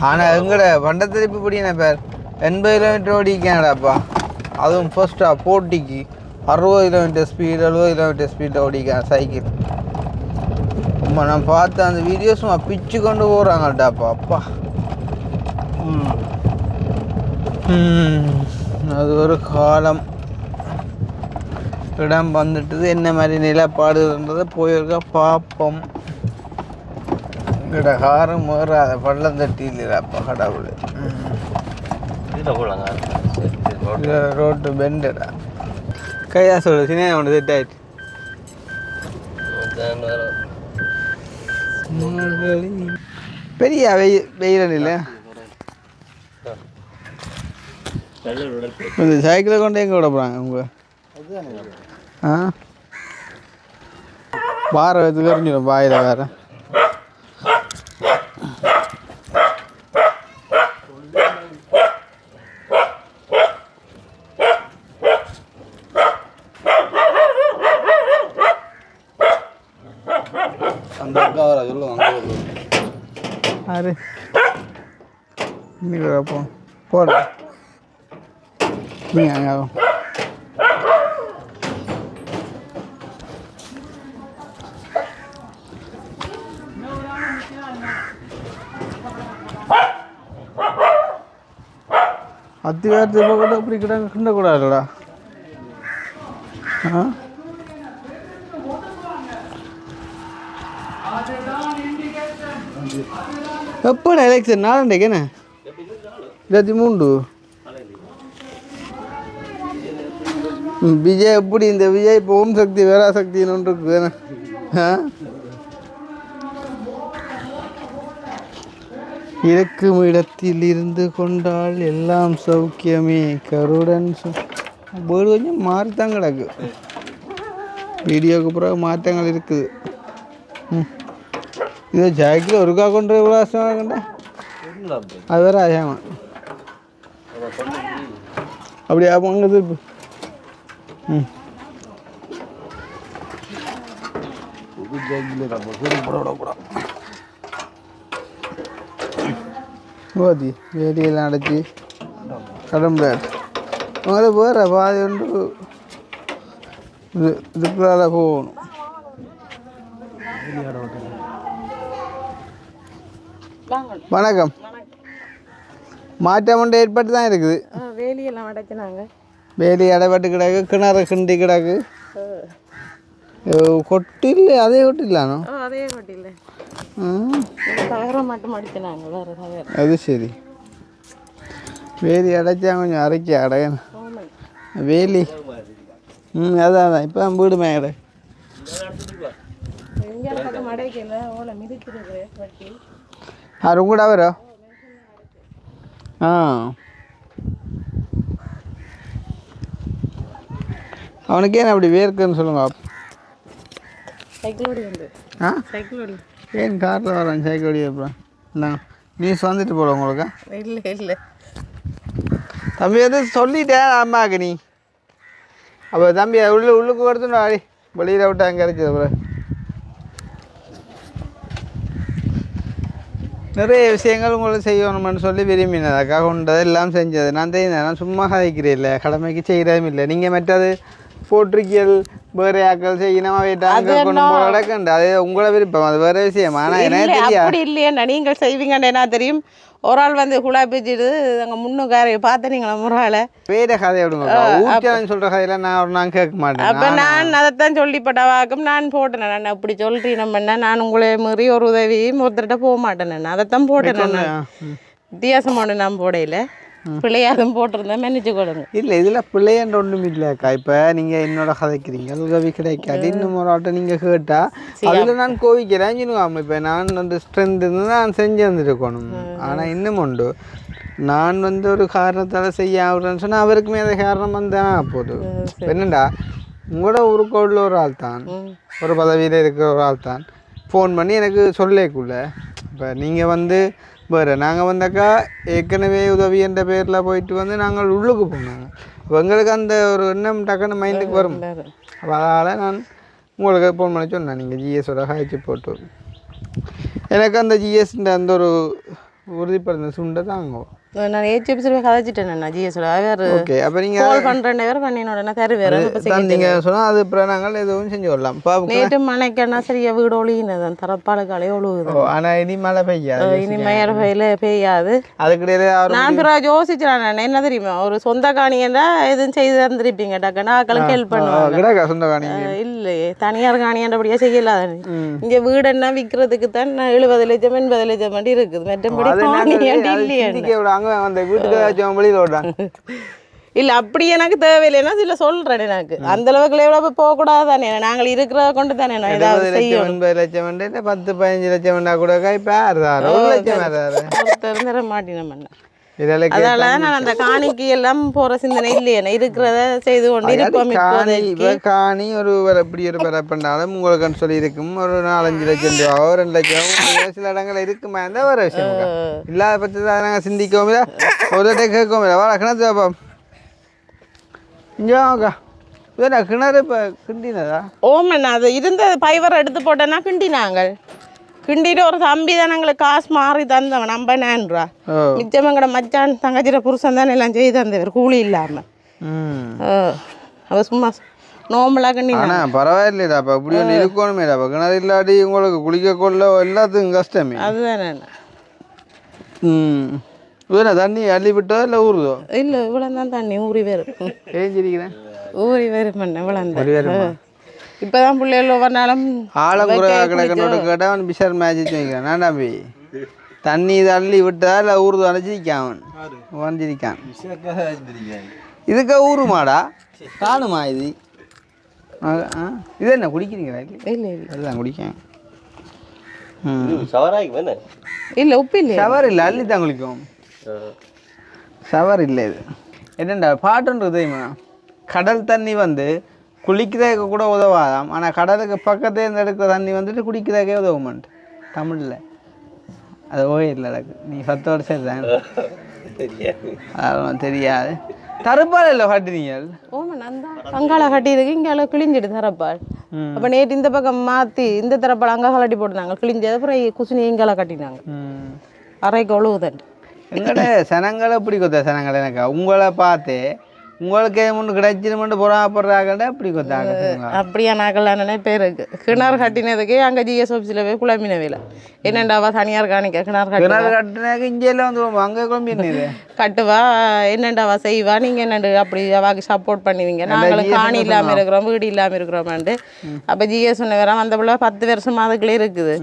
ஆனால் எங்கட பண்டத்திருப்பு பிடினா பேர் 80 கிலோமீட்டர் ஓடிக்கானடாப்பா. அதுவும் ஃபர்ஸ்ட்டாக போட்டிக்கு 60 கிலோமீட்டர் ஸ்பீடு 70 கிலோமீட்டர் ஸ்பீடில் ஓடிக்கான் சைக்கிள். அம்மா நான் பார்த்த அந்த வீடியோஸும் பிச்சு கொண்டு போகிறாங்கட்டாப்பா. அப்பா அது ஒரு காலம். இடம் வந்துட்டுது. என்ன மாதிரி நிலப்பாடுன்றதை போயிருக்கா பார்ப்போம். இட காரம் வேறாத பள்ளம் தட்டி இல்லைப்பா கடவுள். ரோட்டு பெண்டுடா கையா சொல்லு சின்ன ஒன்று செட் ஆயிட்டு. பெரிய வெயில் இல்லை. இந்த சைக்கிளை கொண்டு எங்கே விட போகிறாங்க அவங்க? பாறை வச்சு கறிஞ்சிடும் பாயில் வேறு. அந்த அக்கா வர சொல்லுவாங்க யாரு இன்னைக்கு வரப்போ போட நீங்கள் அங்கே அத்திவாரத்தை கூட அப்படி கிண்டக்கூடாதுடா. எப்போடா எலெக்ஷன்? நாளைக்கேண்ணே 23. விஜய் எப்படி இந்த விஜய் இப்போ ஓம் சக்தி வேறா சக்தின்னு ஒன்று இருக்கு தானே. இருக்கும் இடத்தில் இருந்து கொண்டால் எல்லாம் சௌக்கியமே கருடன் வீடு கொஞ்சம் மாறித்தான் கிடக்கு. வீடியோவுக்கு பிறகு மாற்றங்கள் இருக்குது. இது ஜாக்கில் ஒருக்கா கொண்டு எவ்வளோ வருஷமாக கண்டா அது வேறு ஆயாமா அப்படி அங்கே திருப்பு. ஓதி வேலையெல்லாம் அடைச்சி கடம்புல உங்களுக்கு வேறு பாதி ஒன்று இதுக்குள்ளால போகணும். வணக்கம். மாற்றம் ஒன்று ஏற்பட்டு தான் இருக்குது. வேலியெல்லாம் அடைச்சினாங்க. வேலி அடைபட்டு கிடக்கு, கிணறு கிண்டி கிடக்கு. கொட்டில் அதே கொட்டிலானோ? அதே கொட்டில தகரம் மட்டும் அடிச்சினாங்க, வேறு தகரம். அது சரி. வேலி அடைச்சா கொஞ்சம் அரைக்கி அடையணும். வேலி அதான் இப்போ தான் வீடு மேடை அது கூட வரும். அவனுக்கு ஏன் அப்படி வேர்க்குன்னு சொல்லுங்க. ஏன் காரில் வரான் சைக்கிள் ஓடி? அப்புறம் இல்லை நியூஸ் வந்துட்டு போல உங்களுக்கு? இல்லை இல்லை தம்பி வந்து சொல்லிட்டேன் அம்மாவுக்கு. நீ அப்போ தம்பி உள்ளுக்கு கொடுத்துன்னு வாடி, வெளியில் விட்டு அங்கே இருக்குது. அப்புறம் நிறைய விஷயங்கள் உங்களுக்கு செய்யணும்னு சொல்லி விரும்பினதாக்கா கொண்டது எல்லாம் செஞ்சது. நான் தெரியுது, நான் சும்மா கதைக்கிறேன் இல்லை, கடமைக்கு செய்கிறதும் இல்லை. நீங்கள் மற்றது போட்டிருக்கியல் வேறு ஆக்கள் செய்யணுமா வீட்டாங்க கொண்டு போக நடக்கண்டு, அது உங்களை விருப்பம், அது வேறு விஷயம். ஆனால் எனக்கு தெரியாது. அப்படி இல்லையா, நீங்கள் செய்வீங்கன்னு என்ன தெரியும். ஒரு ஆள் வந்து குழாப்பிச்சுட்டு அங்கே முன்னுக்காரையை பார்த்து நீங்களா முறால வேற கதை விடுங்க. ஊட்டியான்னு சொல்கிற கதையெல்லாம் நான் கேட்க மாட்டேன். அப்போ நான் அதைத்தான் சொல்லிப்பட்ட வாக்கும் நான் போட்டேன். நான் அப்படி சொல்கிறேன் நம்ம நான் உங்களை மீறி ஒரு உதவியும் ஒருத்தர்கிட்ட போக மாட்டேன். நான் அதைத்தான் போட்டேன். வித்தியாசமான நான் போடையில் பிள்ளையாதும் போட்டிருந்தேன், மன்னிச்சு கொடுங்க. இல்லை இதில் பிள்ளையன்ற ஒன்றும் இல்லைக்கா. இப்போ நீங்கள் என்னோட கதைக்கிறீங்க, உதவி கிடைக்காது. இன்னும் ஒரு ஆட்டை நீங்கள் கேட்டால் அதில் நான் கோவிக்கிறேன் சொல்லுவாங்க. இப்போ நான் வந்து ஸ்ட்ரென்த் இருந்து நான் செஞ்சு வந்துருக்கணும். ஆனால் இன்னும் உண்டு, நான் வந்து ஒரு காரணத்தால் செய்ய ஆகுறேன்னு சொன்னால் அவருக்குமே அதை காரணம் வந்தால் போதும். என்னண்டா உங்களோட ஊருக்குள்ள ஒரு ஆள் தான், ஒரு பதவியில் இருக்கிற ஒரு ஆள் தான் ஃபோன் பண்ணி எனக்கு சொல்லேக்குள்ள. இப்போ நீங்கள் வந்து வேறு நாங்கள் வந்தாக்கா ஏற்கனவே உதவி என்ற பேரில் போயிட்டு வந்து நாங்கள் உள்ளுக்கு போனாங்க. எங்களுக்கு அந்த ஒரு எண்ணம் டக்குன்னு மைண்டுக்கு வரும். அப்போ அதனால் நான் உங்களுக்கு ஃபோன் பண்ணி சொன்னேன், நீங்கள் ஜிஎஸோட காய்ச்சி போட்டு எனக்கு அந்த ஜிஎஸ்ன்ற அந்த ஒரு உறுதிப்படுத்த சுண்டை தாங்க. நான் ஏஜிபிசில் கதைச்சிட்டேன் ஜிஎஸோட. வேறு ஓகே. அப்போ நீங்கள் கால் பண்ணுறேன், வேறு பண்ணினோட தரு வேறு நீங்கள் சொன்னால் அது அப்புறம் நாங்கள் எதுவும் செஞ்சு வரலாம். நேற்று மழைக்கன்னா சரியா வீடு ஒழுகினதான் தரப்பாளுக்காலே ஒழுகுது. ஆனால் இனி மழை பெய்யாது, இனி மழை பெய்யாது. அதுக்கிடையில நான் பிறகு யோசிச்சிடறேன், நான் என்ன தெரியுமா, ஒரு சொந்த காணியண்டா எதுவும் செய்து தந்துருப்பீங்க டக்குன்னு ஆக்களுக்கு ஹெல்ப் பண்ணுவாங்க. சொந்த காணி இல்லையே, தனியார் காணியண்டபடியா செய்யலாத. இங்கே வீடு என்ன விற்கிறதுக்கு தான் 70 லட்சம் 80 லட்சம் வண்டி இருக்குது. மற்றபடி காணியாண்டி இல்லையே. இல்ல அப்படி எனக்கு தேவையில்லைன்னா சில சொல்றேன். எனக்கு அந்த அளவுக்கு எவ்வளவு போக கூடாது தானே, நாங்கள் இருக்கிறத கொண்டு தானே நான் ஏதாவது 80 லட்சம் 10-15 லட்சம் வேண்டா கூட தர மாட்டேன். அதனால நான் அந்த காணிக்கு எல்லாம் போற சிந்தனை இல்லையே, இருக்கிறத செய்து கொண்டு இருப்போம். காணி ஒரு இப்படி ஒரு பரப்பண்டாலும் உங்களுக்கு சொல்லி இருக்கும் ஒரு 4-5 லட்சம் ரூபா 2 லட்சம் சில இடங்கள் இருக்குமா இருந்தா வேற விஷயம். இல்லாத பட்சத்தை நாங்கள் சிந்திக்கவும் இல்லை, ஒரு கேட்கவும் இல்லை. வாழ கிணத்து வைப்போம் இங்கேக்கா. வேணா கிணறு இப்போ கிண்டினதா? ஓமண்ணா அது இருந்த பைவரை எடுத்து போட்டேன்னா கிண்டினாங்க. கிண்டிட்டு ஒரு தம்பி தான் எங்களுக்கு காசு மாறி தந்தவன் 50,000 ரூபா. மிச்சம் எங்கட மச்சான் தங்கச்சிர புருஷன் தானே எல்லாம் செய்து தந்தவர் கூலி இல்லாமல். அவ சும்மா நோம்பலாக கிண்டி. ஆனால் பரவாயில்லைடா, அப்போ இப்படி ஒன்று இருக்கணுமேடா. அப்போ கிணறு இல்லாட்டி உங்களுக்கு குளிக்க கொள்ள எல்லாத்துக்கும் கஷ்டமே. அதுதானே. வேணா தண்ணி அள்ளி விட்டோ இல்லை ஊறுதோ? இல்லை இவ்வளோ தான் தண்ணி ஊறி வரும். ஏஞ்சிருக்கிறேன் ஊறி வரும் பண்ண இவ்வளோ தான். இப்போதான் பிள்ளைகள் ஒவ்வொரு நாளும் ஆழங்குறை கிடக்கனோட கேட்டால் அவன் பிஷர் மேட்ச் வைக்கிறான். நான் தம்பி தண்ணி தள்ளி விட்டா இல்லை ஊறுது அணைச்சிருக்கான், அவன் வந்திருக்கான். இதுக்கு ஊறுமாடா காணுமா? இது இது என்ன குடிக்கிறீங்களா? இல்லை இல்லை அதுதான் குடிக்கேன். இல்லை உப்பு இல்லை, ஷவர் இல்லை, அள்ளி தான் குளிக்கும். ஷவர் இல்லை. இது என்னண்டா பாட்டுன்றது தெரியுமா? கடல் தண்ணி வந்து குளிக்கிறதுக்கு கூட உதவாதாம், ஆனால் கடலுக்கு பக்கத்தே இருந்து எடுக்கிற தண்ணி வந்துட்டு குடிக்கிறதுக்கே உதவுமான்ட்டு தமிழில். அது ஓயில்லை எனக்கு, நீ 10 வருஷம் தான் அதெல்லாம் தெரியாது. தரப்பால் இல்லை கட்டினீங்க? ஓமா நான் தான் அங்கால கட்டியிருக்கு, இங்கே கிழிஞ்சிடு தரப்பால். அப்போ நேற்று இந்த பக்கம் மாற்றி இந்த தரப்பால் அங்கே கலட்டி போட்டுனாங்க, கிழிஞ்சது. அப்புறம் குசினி இங்கால கட்டினாங்க. அரைக்கு ஒழுகுதண்டு. எங்கட சனங்களை பிடிக்கும். சனங்களை எனக்கு உங்களை பார்த்து உங்களுக்கு ஒன்று கிடைச்சிருமெண்டு பொறாப்படுறாங்கடா அப்படி கொத்தாங்க அப்படியா நாக்கெல்லாம் நினைப்பேருக்கு கிணறு கட்டினதுக்கே அங்கே ஜிஎஸ் ஆஃபீஸில் போய் குழம்பின வேலை என்னண்டாவா தனியார் காணிக்க கிணறு கட்டினாக்க இங்கெல்லாம் வந்து அங்கே குழம்பி என்ன கட்டுவா என்னண்டாவா செய்வா நீங்கள் என்னண்டு அப்படி அவாக்கு சப்போர்ட் பண்ணுவீங்க நாங்களும் காணி இல்லாமல் இருக்கிறோம் வீடு இல்லாமல் இருக்கிறோமாண்டு அப்போ ஜிஎஸ் சொன்ன வேற அந்த பிள்ளை 10 வருஷம் அதுக்குள்ளே இருக்குது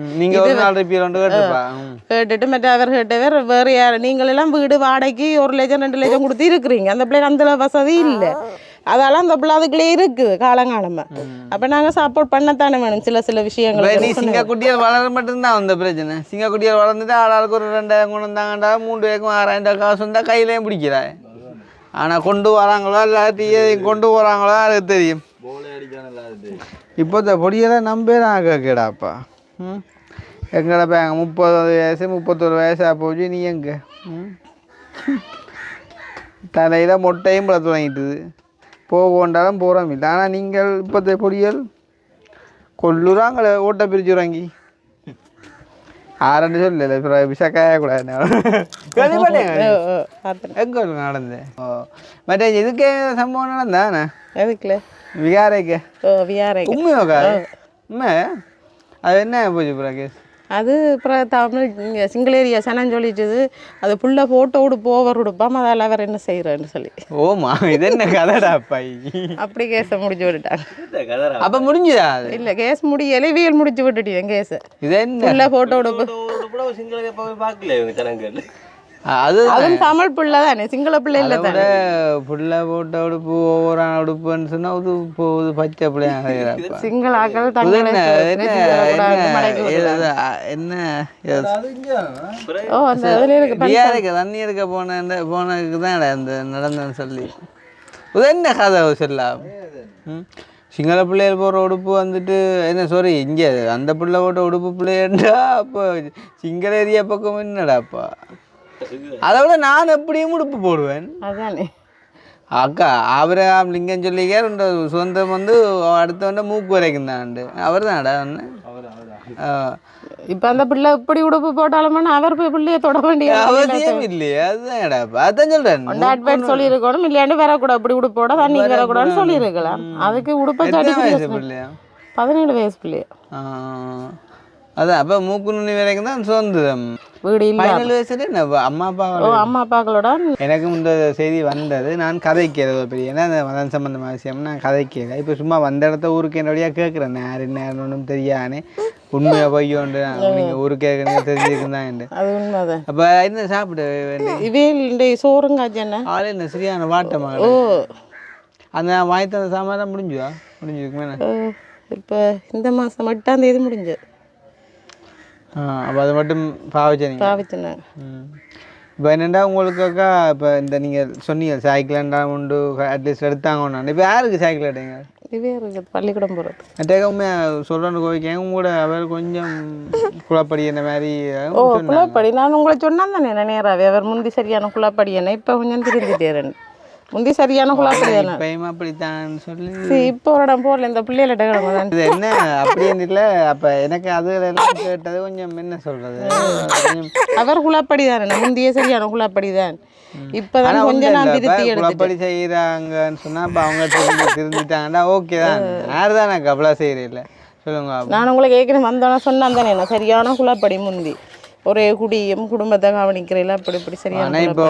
கேட்டுட்டு மற்ற அவர் கேட்டவர் வேறு யார் நீங்களெல்லாம் வீடு வாடகைக்கு 1 லட்சம் 2 லட்சம் கொடுத்து இருக்கிறீங்க அந்த பிள்ளைக்கு அந்த வசதி இல்லை அதெல்லாம் அந்த பிள்ளை அதுக்குள்ளே இருக்குது காலங்காலமா அப்போ நாங்கள் சப்போர்ட் பண்ணத்தானே வேணும் சில விஷயங்கள் நீ சிங்கக்குட்டியால் வளர மட்டும்தான் அந்த பிரச்சனை சிங்கக்குட்டியால் வளர்ந்துட்டு ஆளாளுக்கு ஒரு 2000 கொண்டு வந்தாங்கண்டா 3 பேருக்கும் 6000 காசு வந்தால் கையிலையும் பிடிக்கிறாய் ஆனால் கொண்டு வராங்களோ எல்லாத்தையும் கொண்டு போகிறாங்களோ அது தெரியும் இப்போ இந்த பொடியெல்லாம் நம்பேதான் கேடாப்பா எங்கடா பேங்க 30 வயசு 31 வயசாக போச்சு நீ எங்கே தலையில் மொட்டையும் பழ தொடங்கிட்டுது போகண்டாலும் போகிறோம் இல்லை ஆனால் நீங்கள் இப்போ பொடியல் கொல்லுறாங்களே ஓட்டை பிரிச்சு வாங்கி ஆரண்டு சொல்லல விஷக்காய கூடாது எங்கே நடந்தேன் மற்ற இதுக்கே சம்பவம் நடந்தானே எதுக்குல விகாரைக்கு விகாரை உண்மை அது என்ன போச்சு அப்புறம் கேஸ் அது அப்புறம் தமிழ் சிங்கிள் ஏரியா சனம் சொல்லிட்டுது அது ஃபுல்லாக ஃபோட்டோ உடுப்பு ஓவர் உடுப்பாம் அதில் அவர் என்ன செய்கிறேன்னு சொல்லி ஓமா இது என்ன கதடா பை அப்படி கேஸை முடிச்சு விட்டுட்டாங்க அப்போ முடிஞ்சுதா இல்லை கேஸ் முடியலை வியல் முடிச்சு விட்டுட்டேன் கேஸை இது என்ன ஃபுல்லாக ஃபோட்டோ உடுப்பு அதுவும் தமிழ் பிள்ளை தானே சிங்கள பிள்ளை இல்லை தானே புள்ள போட்ட உடுப்பு ஒவ்வொரு உடுப்புன்னு சொன்னா அது போகுது பச்சை பிள்ளைங்க சிங்கள ஆக்கள் தண்ணி எடுக்க போனதுக்கு தான் இந்த நடந்தேன்னு சொல்லி இது என்ன கதை சொல்லலாம் சிங்கள பிள்ளைகள் போடுற உடுப்பு வந்துட்டு என்ன சாரி இங்கே அந்த பிள்ளை போட்ட உடுப்பு பிள்ளையண்டா அப்போ சிங்கள ஏரியா பக்கம் என்னடாப்பா அதை விட நான் எப்படியும் உடுப்பு போடுவேன் அதானே அக்கா ஆபிரகாம் லிங்கம் சொல்லிக்கார் சொந்தம் வந்து அடுத்த வந்து மூக்கு வரைக்கும் தான் அவர் தான்டா இப்போ அந்த பிள்ளை இப்படி உடுப்பு போட்டாலும் அவர் பிள்ளைய தொட வேண்டிய அவசியம் இல்லையா அதுதான்டா அதான் சொல்றேன் அட்வைஸ் சொல்லியிருக்கணும் இல்லையாண்டு வரக்கூடாது இப்படி உடுப்போட தண்ணி வரக்கூடாதுன்னு சொல்லியிருக்கலாம் அதுக்கு உடுப்பை பிள்ளையா 17 வயசு பிள்ளையா அதான் அப்போ மூக்கு நுனி வரைக்கும் தான் சுதந்திரம் வீடு இல்லை 17 வயசுல என்ன அம்மா அப்பாக்களோட எனக்கும் இந்த செய்தி வந்தது நான் கதைக்கிறது பெரிய ஏன்னா அந்த மதம் சம்பந்தமான விஷயம் நான் கதைக்கிறேன் இப்போ சும்மா வந்த இடத்த ஊருக்கு என்னோடய கேட்குறேன் யார் என்ன ஒன்றும் தெரியானே உண்மையை பொய்யோண்டு நீங்கள் ஊருக்கு கேட்குறீங்க தெரிஞ்சுருக்குதான் அது உண்மைதான் அப்போ என்ன சாப்பிட இவே சோறுங்காச்சு என்ன ஆள் என்ன சரியான வாட்டமாக அந்த வாய்த்த அந்த சாமான் முடிஞ்சிருக்குமே இப்போ இந்த மாதம் 8ஆம் தேதி முடிஞ்சது அப்போ அது மட்டும் பாவிச்சேன் இப்போ என்னென்னா உங்களுக்காக்கா இப்போ இந்த நீங்கள் சொன்னீங்க சைக்கிள்ண்டா உண்டு அட்லீஸ்ட் எடுத்தாங்கன்னு இப்போ யாருக்கு சைக்கிள் எடுங்க இதுவே இருக்குது பள்ளிக்கூடம் போகிறது அட்டேக்கமே சொல்கிறேன்னு கோவிக்கேன் உங்களோட அவர் கொஞ்சம் குழப்படி என்ன மாதிரி குழப்படி நான் உங்களை சொன்னால் தானே நேராகவே அவர் முந்தி சரியான குழப்படி என்ன இப்போ கொஞ்சம் திருந்திட்டேன் முந்தி சரியான குழப்படி தானே இப்பயும் அப்படித்தான் சொல்லி இப்போ ஒரு இடம் போடல இந்த பிள்ளைகள்ட்ட கிடக்கும் இது என்ன அப்படின்னு இல்லை அப்போ எனக்கு அது எல்லாம் கேட்டது கொஞ்சம் என்ன சொல்கிறது அவர் குழப்படி தானே முந்தைய சரியான குழப்படி தான் இப்போதான் கொஞ்சம் நான் திருத்தி குழப்படி செய்கிறாங்கன்னு சொன்னால் இப்போ அவங்க திருந்திட்டாங்கன்னா ஓகே தான் யார் தான் நான் கவலை செய்கிறேன் சொல்லுங்க நான் உங்களுக்கு ஏற்கனவே வந்தோன்னா சொன்னான் தானே நான் சரியான குழப்படி முந்தி ஒரே குடியும் குடும்பத்தை கவனிக்கிறீங்களா அப்படி இப்படி சரியான இப்போ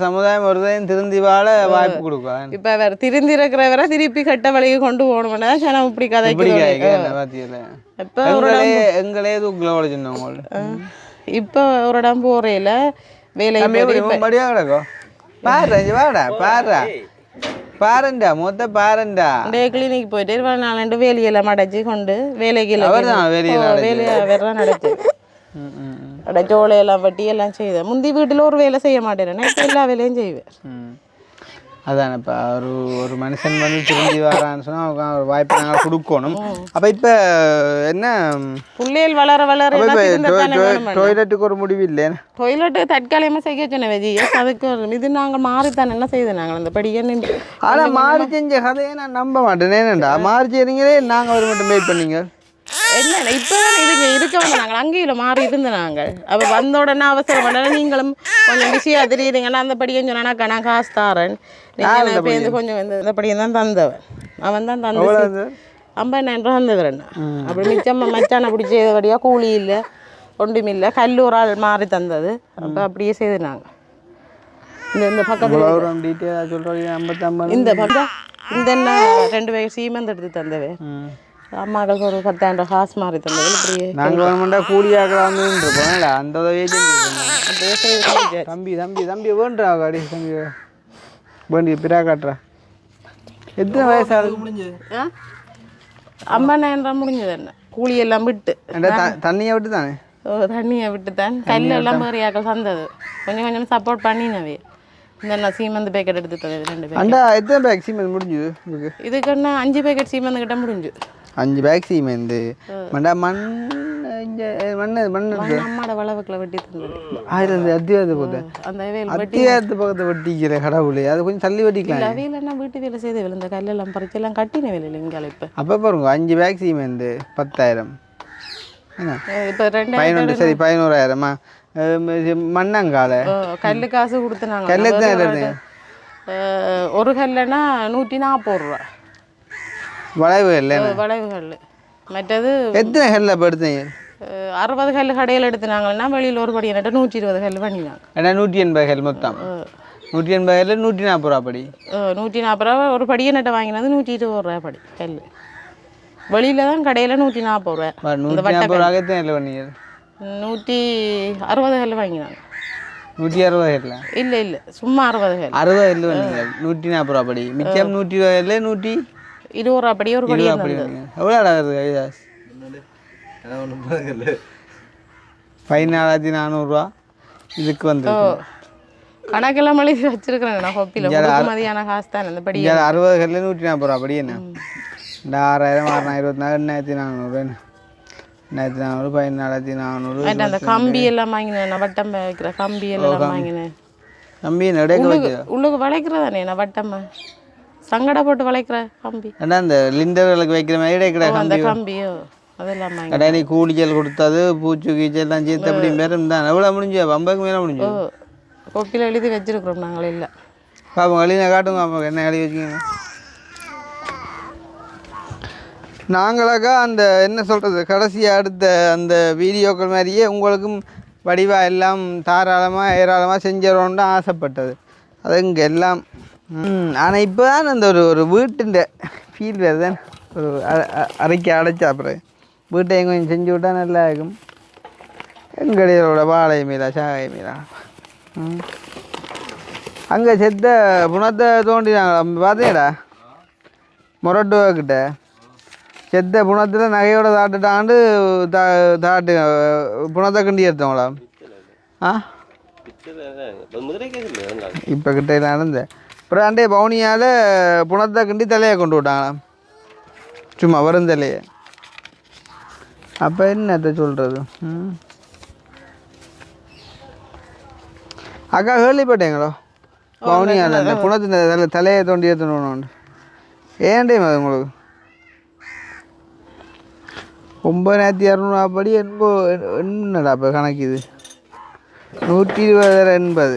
சமுதாயம் ஒரு திருந்தி வாழ வாய்ப்பு கொடுக்கும் இப்போ அவர் திருந்தி இருக்கிறவரை திருப்பி கட்ட வழியை கொண்டு போகணும்னா சனம் இப்படி கதைக்கு இப்போ எங்களே தூக்கில் சின்னவங்க இப்போ ஒரு இடம் போறையில வேலை கிடக்கும் பாரு வாடா பாரு பாருண்டா மொத்த பாருண்டா கிளினிக் போயிட்டு 24 வேலையெல்லாம் அடைச்சி கொண்டு வேலைக்கு வேலையை வேற நடச்சு ஜோலையெல்லாம் வட்டி எல்லாம் செய்வேன் முந்தி வீட்டில் ஒரு வேலை செய்ய மாட்டேன் இப்போ எல்லா வேலையும் செய்வேன் அதான் இப்போ ஒரு மனுஷன் வந்து திரும்பி வரான்னு சொன்னால் அவங்க ஒரு வாய்ப்பு நாங்கள் கொடுக்கணும் அப்போ இப்போ என்ன பிள்ளைகள் வளர வளர டாய்லெட்டுக்கு ஒரு முடிவு இல்லையா டாய்லெட்டு தற்காலிகமாக செய்ய சொன்ன வெஜிஎஸ் அதுக்கு இது நாங்கள் மாறித்தானே என்ன செய்தோம் நாங்கள் அந்த படிக்க நின்று ஆனால் மாறி செஞ்ச கதையை நான் நம்ப மாட்டேன் ஏனண்டா மாறி செய்றீங்களே நாங்கள் ஒரு மட்டும் வெயிட் பண்ணீங்க என்ன இப்போ இதுங்க இருக்க வந்து நாங்கள் அங்கேயும் மாறி இருந்து நாங்கள் அப்போ வந்த உடனே அவசரம் பண்ணல நீங்களும் கொஞ்சம் பிஸியாக தெரியுறீங்கன்னா அந்த படியும் சொன்னாக்கா நான் காசு தாரேன் நீங்கள் பேருந்து கொஞ்சம் இந்த படியும் தான் தந்தவன் அவன் தான் தந்து 50,000 ரூபா தந்தவர் என்ன அப்படி மிச்சம் மச்சானை பிடிச்சி செய்தபடியாக கூலி இல்லை ஒன்றும் இல்லை கல்லூரால் மாறி தந்தது அப்போ அப்படியே செய்து நாங்கள் இந்த பக்கத்தில் டீட்டெயிலாக சொல்கிறோம் இந்த பக்கம் இந்த என்ன 2 பேர் சீமெண்ட் எடுத்து தந்தவே அம்மாக்களுக்கு ஒரு 10,000 ரூபா காசு மாறி தந்தது இப்படியே நாங்கள் கவர்மெண்ட்டாக கூலியாக வந்துருப்போம்ல அந்த உதவியே செஞ்சு தம்பி தம்பி தம்பி வேண்டுறா காடி தம்பி வேண்டி பிறா காட்டுறா எத்தனை வயசாக முடிஞ்சு 50,000 ரூபா முடிஞ்சது என்ன கூலி எல்லாம் விட்டு தண்ணியை விட்டு தானே தண்ணியை விட்டு தான் கல்லெல்லாம் பேரியாக்கள் தந்தது கொஞ்சம் கொஞ்சம் சப்போர்ட் பண்ணினவே இந்த சீமெந்து பேக்கெட் எடுத்து தந்தது 2 பேர் அண்டா எத்தனை பேக் சீமெண்ட் முடிஞ்சுது இதுக்கு என்ன 5 பேக்கெட் சீமெந்து கிட்ட முடிஞ்சு 5 பேக் சீமெந்து மண்டா மண் அம்மாட வளவுக்குள்ள வெட்டி தந்தது அத்தியாவது போது அந்த அத்தியாவத்து பக்கத்தை வெட்டிக்கிற கடவுளே அது கொஞ்சம் தள்ளி வெட்டிக்கலாம் அவையிலன்னா வீட்டு வேலை செய்த வேலை இந்த கல்லெல்லாம் பறிச்சு எல்லாம் கட்டின வேலை இல்லை இங்கே இப்போ அப்போ பாருங்க 5 பேக் சீமெந்து 10,000 இப்போ 11 சரி 11,000மா மண்ணங்கால கல்லு காசு கொடுத்துனாங்க கல்லுக்கு ஒரு கல்லுனா 140 ரூபா வளைவுகள் வளைவுகள் மற்றது எத்தனை கல்ல இப்போ எடுத்தீங்க 60 கல் கடையில் எடுத்துனாங்கன்னா வெளியில் ஒரு படி என்னட்ட 120 கல் பண்ணினாங்க ஏன்னா 180 கல் மொத்தம் 180 கல் 140 ரூபா படி 140 ரூபா ஒரு படியை நட்டை வாங்கினது 120 ரூபா படி கல் வெளியில் தான் கடையில் 140 ரூபா 140 ரூபா எத்தனை கல் பண்ணீங்க 160 கல் வாங்கினாங்க 160 கல்ல இல்லை இல்லை சும்மா 60 கல் 60 கல் பண்ணீங்க 140 ரூபா படி மிச்சம் 120 கல் 120 ரூபா படி ஒரு படி எவ்வளோ ஆகுது கைதாஸ் 14,400 இதுக்கு வந்து கணக்கெல்லாம் எழுதி வச்சிருக்கிறேன் நான் ஹோப்பியில் மதியான காசு தான் அந்த படி 60 கல்ல 140 ரூபா படி என்ன 6,000 6,000 24,400 14,400 அந்த கம்பி எல்லாம் வாங்கினேன் நான் வட்டம் வைக்கிற கம்பி எல்லாம் வாங்கினேன் கம்பி உள்ளுக்கு வளைக்கிறதானே நான் வட்டம் சங்கடா போட்டு வளைக்கிற கம்பி ஏன்னா அந்த லிண்டர்களுக்கு வைக்கிற மாதிரி இடைக்கிற அந்த கம்பியோ அதெல்லாம் கடை நீ கூலிச்சல் கொடுத்தது பூச்சு கீச்சல்லாம் சேர்த்து அப்படி பேரும் தான் எவ்வளோ முடிஞ்சு 50க்கு மேலே முடிஞ்சு கொப்பியில் எழுதி வச்சிருக்கிறோம் நாங்கள் இல்லை பாப்போம் எழுதி காட்டுங்க பாப்போம் என்ன எழுதி வச்சுக்கோங்க நாங்களாக்கா அந்த என்ன சொல்கிறது கடைசியாக அடுத்த அந்த வீடியோக்கள் மாதிரியே உங்களுக்கும் வடிவாக எல்லாம் தாராளமாக ஏராளமாக செஞ்சிடணுன்னு ஆசைப்பட்டது அது இங்கே எல்லாம் ஆனால் இப்போ தான் அந்த ஒரு வீட்டுன்ற ஃபீல் வருது தான் ஒரு அரைக்கி அடைச்சா அப்புறம் வீட்டை கொஞ்சம் செஞ்சு விட்டால் நல்லா இருக்கும் எங்கடையோட வாழை மீதா சாகை மீதா அங்கே செத்த புணத்தை தோண்டினாங்களா பார்த்தீங்கடா மொரட்டுவாக்கிட்ட செத்த புணத்தில் நகையோட தாட்டுட்டாண்டு தாட்டு புணத்தை கிண்டி எடுத்தவங்களா இப்போ கிட்ட நடந்த அப்புறம் அண்டே பவுனியால் புணத்தை கிண்டி தலையை கொண்டு விட்டாங்களாம் சும்மா வரும் தலையை அப்போ என்னத்தை சொல்கிறது அக்கா கேள்விப்பட்டீங்களோ பவுனியால் அந்த புணத்தின் தலையை தோண்டி எடுத்துன்னு ஏன் டைம் அது உங்களுக்கு 9,200 படி என்னடா இப்போ கணக்குது 120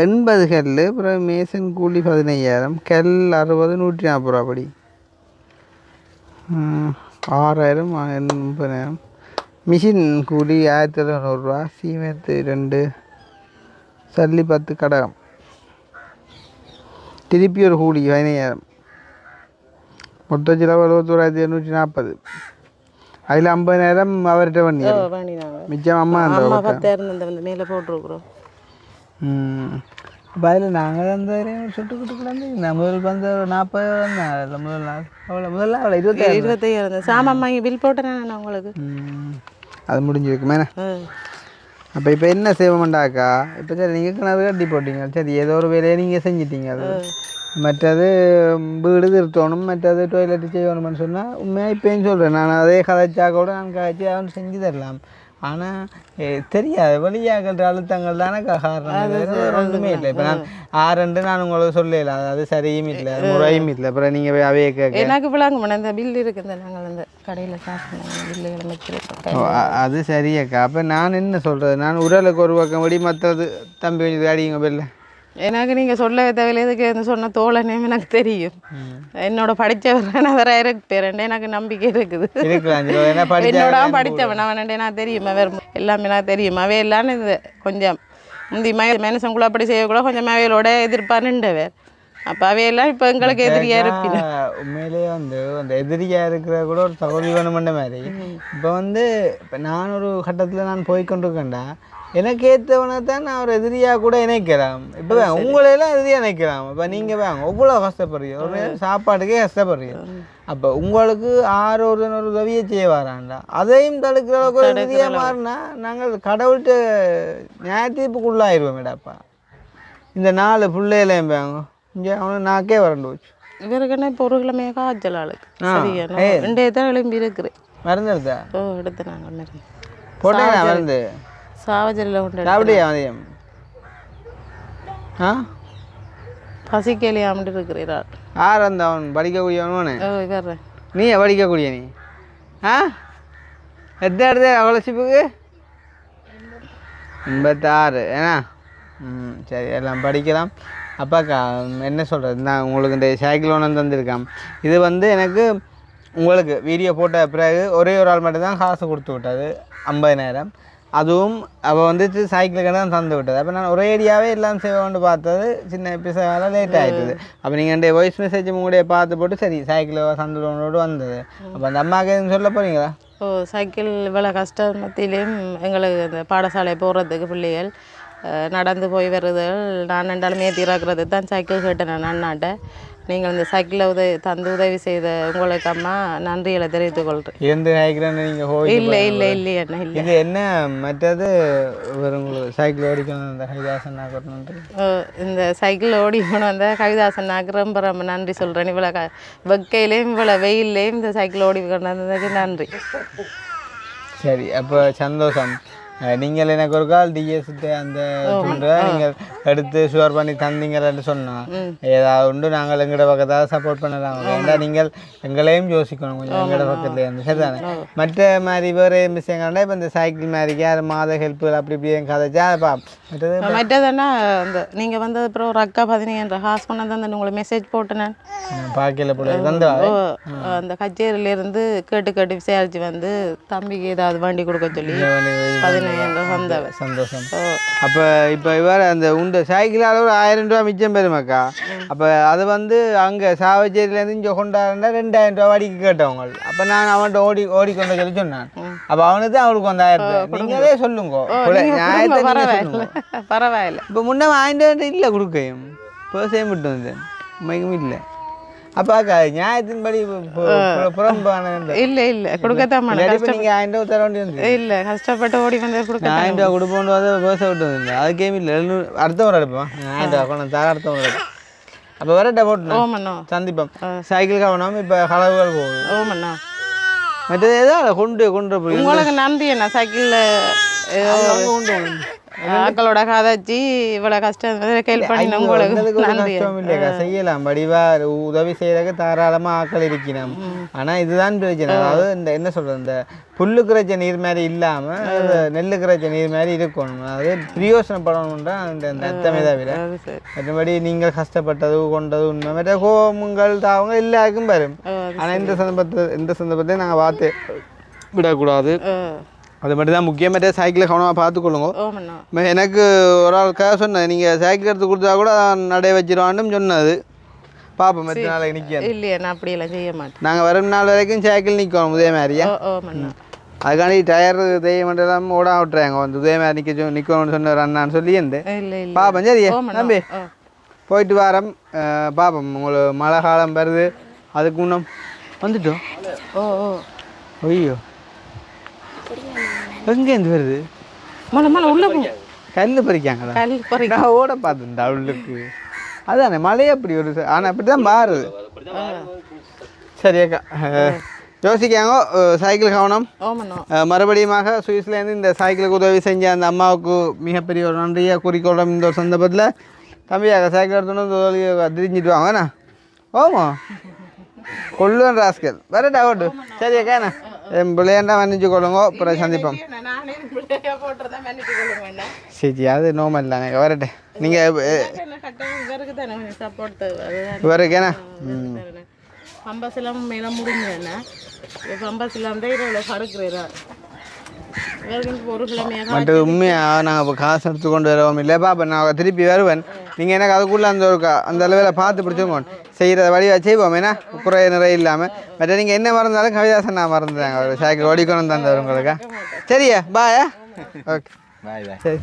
80 கல் அப்புறம் மேசன் கூலி 15,000 கல் 60 140 ரூபா படி 6,000 80,000 மிஷின் கூலி 1,200 ரூபா சீமெத்து 2 சல்லி 10 கடகம் திருப்பி ஒரு கூலி 15,000 மொத்த செலவு 71,240 அதில் 50,000 அவர்கிட்ட பண்ணிடுறோம் மிச்சம் அம்மா அந்த மேலே போட்டுருக்குறோம் அப்போ அதில் நாங்கள் அந்த சுட்டு கொடுக்கலாந்து முதல் வந்து 40 முதல் நாள் முதல் நாள் 25,000 சாமான் வாங்கி பில் போட்டேன் உங்களுக்கு அது முடிஞ்சிருக்குமே. அப்போ இப்போ என்ன செய்வோம்டாக்கா இப்போ சரி நீங்கள் கிணறு கட்டி போட்டீங்க சரி ஏதோ ஒரு வேலையை நீங்கள் செஞ்சிட்டீங்க அது மற்றது வீடு திருத்தணும் மற்றது டாய்லெட்டு செய்யணும்னு சொன்னால் உண்மையாக இப்போயும் சொல்கிறேன் நான் அதே கதைச்சா கூட நான் கதைச்சி அவன் செஞ்சு தரலாம் ஆனால் தெரியாது வெளியாகின்ற அழுத்தங்கள் தானே காரணம், ஒன்றுமே இல்லை. இப்போ நான் ஆறுண்டு நான் உங்களுக்கு சொல்லல, அது சரியும் இல்லை முறையும் இல்லை. அப்புறம் நீங்கள் அவைய கேட்க எனக்கு விளாங்க இந்த பில் இருக்குது, நாங்கள் அந்த கடையில் சாப்பிட்றோம் பில்லுகளை வச்சுருக்கோம். அது சரியாக்கா. அப்போ நான் என்ன சொல்கிறது, நான் உரலுக்கு ஒரு பக்கம் படி மற்றது தம்பி கொஞ்சம் அடிங்க பில்ல. எனக்கு நீங்கள் சொல்ல தேவையில்லை, எதுக்கு சொன்ன தோழனையும் எனக்கு தெரியும். என்னோட படித்தவர் வேற இருப்பேன், எனக்கு நம்பிக்கை இருக்குது. என்னோட படித்தவன் அவன் எனக்கு தெரியும், வேறு எல்லாமே எனக்கு தெரியும். அவை எல்லான்னு இது கொஞ்சம் முந்தி மனுஷங்குள்ள அப்படி செய்யக்கூட கொஞ்சம் அவைகளோட எதிர்ப்பானுண்டவர். அப்போ அவையெல்லாம் இப்போ எங்களுக்கு எதிரியாக இருப்பீங்க. உண்மையிலேயே அந்த எதிரியாக இருக்கிற கூட ஒரு தகுதி வேணுமென்ற மாதிரி. இப்போ இப்போ நான் ஒரு கட்டத்தில் நான் போய்கொண்டிருக்கேன்டா, எனக்கு ஏற்றவனை தான் நான் ஒரு எதிரியாக கூட இணைக்கலாம். இப்போ உங்களையெல்லாம் எதிரியாக நினைக்கலாம். இப்போ நீங்கள் வாங்க எவ்வளோ கஷ்டப்படுறீங்க, ஒரு சாப்பாட்டுக்கே கஷ்டப்படுறீங்க. அப்போ உங்களுக்கு ஒரு உதவியை செய்ய வரான்டா, அதையும் தடுக்கிற அளவுக்கு ஒரு எதிரியாக மாறினா நாங்கள் கடவுள்கிட்ட நியாயத்தீர்ப்புக்குள்ளாயிருவோம். மேடாப்பா இந்த 4 பிள்ளைகளையும் வாங்க இங்கே அவனுக்கு நாக்கே வரண்டு போச்சு. இவருக்குன்னா இப்போ ஒரு கிழமையாக காய்ச்சல் ஆளுக்கு சரியா 2 தான் எழும்பி இருக்கிறேன். மருந்து எடுத்தா? எடுத்து நாங்கள் மருந்து போட்டேன் மருந்து சாவஜரில் கொண்டு அப்படியா மதியம் பசிக்கலையாமட்டு இருக்கிறார். யார் அந்த அவன் படிக்கக்கூடியவனு? இவர் நீ படிக்கக்கூடிய நீ எத்த அவளசிப்புக்கு 86 ஏன்னா சரி எல்லாம் படிக்கலாம். அப்பாக்கா என்ன சொல்கிறது, நான் உங்களுக்கு இந்த சைக்கிள் ஒன்று தந்திருக்கேன். இது எனக்கு உங்களுக்கு வீடியோ போட்ட பிறகு ஒரே ஒரு ஆள் மட்டும்தான் காசு கொடுத்து விட்டது 50,000. அதுவும் அவள் சைக்கிளுக்கு தான் தந்து விட்டது. அப்போ நான் ஒரே ஏரியாவே எல்லாம் செய்வோன்னு பார்த்தது சின்ன எபிசோட லேட் ஆகிடுது. அப்போ நீங்கள் என் வாய்ஸ் மெசேஜ் உங்களுடைய பார்த்து போட்டு சரி சைக்கிள் சந்தோடு வந்தது. அப்போ அந்த அம்மாவுக்கு எதுவும் சொல்ல போகிறீங்களா? சைக்கிள் இவ்வளோ கஷ்டம் மத்தியிலையும் எங்களுக்கு இந்த பாடசாலை போகிறதுக்கு பிள்ளைகள் நடந்து போய் வருதுகள் நான் ரெண்டாலுமே தீராக்கிறது தான் சைக்கிள் கேட்டேன் நான் அண்ணாட்ட. நீங்கள் இந்த சைக்கிளில் உதவி செய்த உங்களுக்கு அம்மா நன்றிகளை தெரிவித்துக் கொள்கிறேன். இருந்து சைக்கிள் நீங்கள் இல்லை இல்லை இல்லை அண்ணா இல்லை. இது என்ன மற்றது உங்களுக்கு சைக்கிள் ஓடிக்கணும் அந்த கவிதாசன் நாக்கணும் இந்த சைக்கிள் ஓடிக்கணும் அந்த கவிதாசன் நாக்கு ரொம்ப ரொம்ப நன்றி சொல்கிறேன். இவ்வளோ வெக்கையிலையும் இவ்வளோ வெயில்லையும் இந்த சைக்கிள் ஓடி கொண்டு வந்ததுக்கு நன்றி. சரி அப்போ சந்தோஷம். நீங்கள் எனக்கு ஒரு கால் டிஎஸ்ட்டு அந்த நீங்கள் எடுத்து ஷுவர் பண்ணி தந்தீங்கன்னு சொன்னால் ஏதாவது உண்டு நாங்கள் எங்களோட பக்கத்தாவது சப்போர்ட் பண்ணலாம். ஏன்னா நீங்கள் எங்களையும் யோசிக்கணும் கொஞ்சம் எங்களோட பக்கத்துல இருந்து சரிதானே. மற்ற மாதிரி வேறு விஷயங்கள்னா இப்போ இந்த சைக்கிள் மாதிரிக்கு அது மாத ஹெல்ப்பு அப்படி இப்படி கதைச்சா மற்றதுன்னா இந்த நீங்கள் வந்தது அப்புறம் ஒரு அக்கா 15 காசு கொண்டு வந்து உங்களுக்கு மெசேஜ் போட்டேன் நான் பார்க்கல போல தந்தா அந்த கச்சேரியிலேருந்து கேட்டு விசாரிச்சு வந்து தம்பிக்கு ஏதாவது வண்டி கொடுக்க சொல்லி 15,000 வந்தவன். சந்தோஷம். அப்போ இப்போ இவர் அந்த உண்டு சைக்கிளால் ஒரு 1000 ரூபா மிச்சம் பெருமாக்கா. அப்போ அது அங்கே சாவச்சேரியிலேருந்து இங்கே கொண்டாடுறா 2000 ரூபா வடிக்கு கேட்டவங்க. அப்போ நான் அவன்கிட்ட ஓடிக்கொண்ட சொல்லி சொன்னான். அப்போ அவனுக்கு தான் அவனுக்கு 1000 நீங்களே சொல்லுங்க பரவாயில்ல. இப்போ முன்னே வாங்கிட்டு இல்லை கொடுக்கையும் பேசையும் விட்டு வந்து உண்மைக்கும் இல்லை. அப்பாக்கா நியாயத்தின்படி புறம்பான இல்லை இல்லை கொடுக்கத்தான் நீங்கள் 1000 ரூபா தர வேண்டி வந்து இல்லை கஷ்டப்பட்டு ஓடி வந்து கொடுக்க 1000 ரூபா கொடுப்போன்னு வந்து பேச விட்டு வந்து அதுக்கே இல்லை 700 அடுத்த முறை எடுப்போம் 1000 ரூபா கொண்டு தர அடுத்த முறை எடுப்போம். அப்போ வரட்ட போட்டு சந்திப்போம். சைக்கிள் கவனம் இப்போ கலவுகள் போகுது. ஓமண்ணா மற்றது ஏதாவது கொண்டு போய் உங்களுக்கு நன்றி என்ன சைக்கிளில் ஆக்களோட கதைச்சி இவ்வளோ கஷ்டம் ஹெல்ப் பண்ணி உங்களுக்கு நன்றி. செய்யலாம் வடிவா உதவி செய்யறதுக்கு தாராளமாக ஆக்கள் இருக்கணும். ஆனால் இதுதான் பிரச்சனை. அதாவது இந்த என்ன சொல்கிறது இந்த புல்லு கிரச்ச நீர் மாதிரி இல்லாமல் நெல்லு கிரச்ச நீர் மாதிரி இருக்கணும். அதாவது பிரயோசனப்படணும்ன்றா அந்த அர்த்தமே தவிர மற்றபடி நீங்கள் கஷ்டப்பட்டது கொண்டது உண்மை மற்ற கோபங்கள் தாவங்க எல்லாருக்கும் வரும். ஆனால் இந்த சந்தர்ப்பத்தை நாங்கள் பார்த்து விடக்கூடாது. அது மட்டும் தான் முக்கியமாக சைக்கிளை கவனமாக பார்த்துக்கொள்ளுங்க. எனக்கு ஒரு ஆளுக்காக சொன்னேன் நீங்கள் சைக்கிள் எடுத்து கொடுத்தா கூட நடை வச்சிருவான்னு சொன்னது. பார்ப்போம் மற்ற நாளைக்கு நிற்க இல்லையா நான் அப்படியெல்லாம் செய்ய மாட்டேன். நாங்கள் வரும் நாள் வரைக்கும் சைக்கிள் நிற்கணும் இதே மாதிரியா. அதுக்காண்டி டயர் தெய்வம் மட்டும் எல்லாம் ஓட விட்டுறாங்க இதே மாதிரி நிற்கணும்னு சொன்ன அண்ணான்னு சொல்லி இருந்தேன். பார்ப்போம் சரியா நம்பி போயிட்டு வாரம் பார்ப்போம். உங்களுக்கு மழை காலம் வருது அதுக்கு முன்னம் வந்துட்டோம். ஐயோ எங்கேருந்து வருது மழை உள்ள கல் பறிக்காங்களா? நான் ஓட பார்த்தேன் அவளுக்கு அதானே மழையே அப்படி ஒரு ஆனால் அப்படி தான் மாறுது. சரியாக்கா யோசிக்காங்க சைக்கிள் கவனம். ஓமனோ மறுபடியுமாக சுவிஸ்லேருந்து இந்த சைக்கிளுக்கு உதவி செஞ்ச அந்த அம்மாவுக்கு மிகப்பெரிய ஒரு நன்றியை குறிக்கோளும் இந்த ஒரு சந்தர்ப்பத்தில். தம்பியாக சைக்கிள் எடுத்துன்னு திரிஞ்சிட்டு வாங்கண்ணா. ஓமா கொள்ளுவன் ராஸ்கல் வரட்டா ஓட்டு. சரி அக்காண்ணா என் பிள்ளையாண்டா மன்னிச்சு கொள்ளுங்க, அப்புறம் சந்திப்போம். சரி அது நோமல் இல்லைங்க வரட்டே. நீங்கள் இவருக்கேண்ணா பம்பசிலம் மேலே முடிஞ்சேண்ணா பம்பசிலம் தான் இதில் படுக்கிறா ஒரு கிழமையாக மற்ற உண்மையாக நாங்கள் இப்போ காசு எடுத்து கொண்டு வருவோம் இல்லைப்பா. அப்போ நான் திருப்பி வருவேன். நீங்கள் எனக்கு அதுக்குள்ளே அந்த ஒரு அந்த அளவில் பார்த்து பிடிச்சிக்கோங்க. செய்கிறத வழியாக செய்வோம். ஏன்னா குறை நிறைய இல்லாமல். மற்ற நீங்கள் என்ன மறந்தாலும் கவிதாசன் நான் மறந்துட்டாங்க. ஒரு சைக்கிள் ஓடிக்கணும் தந்தவர் உங்களுக்கு. சரியா பாயா. ஓகே பாய் பாய். சரி.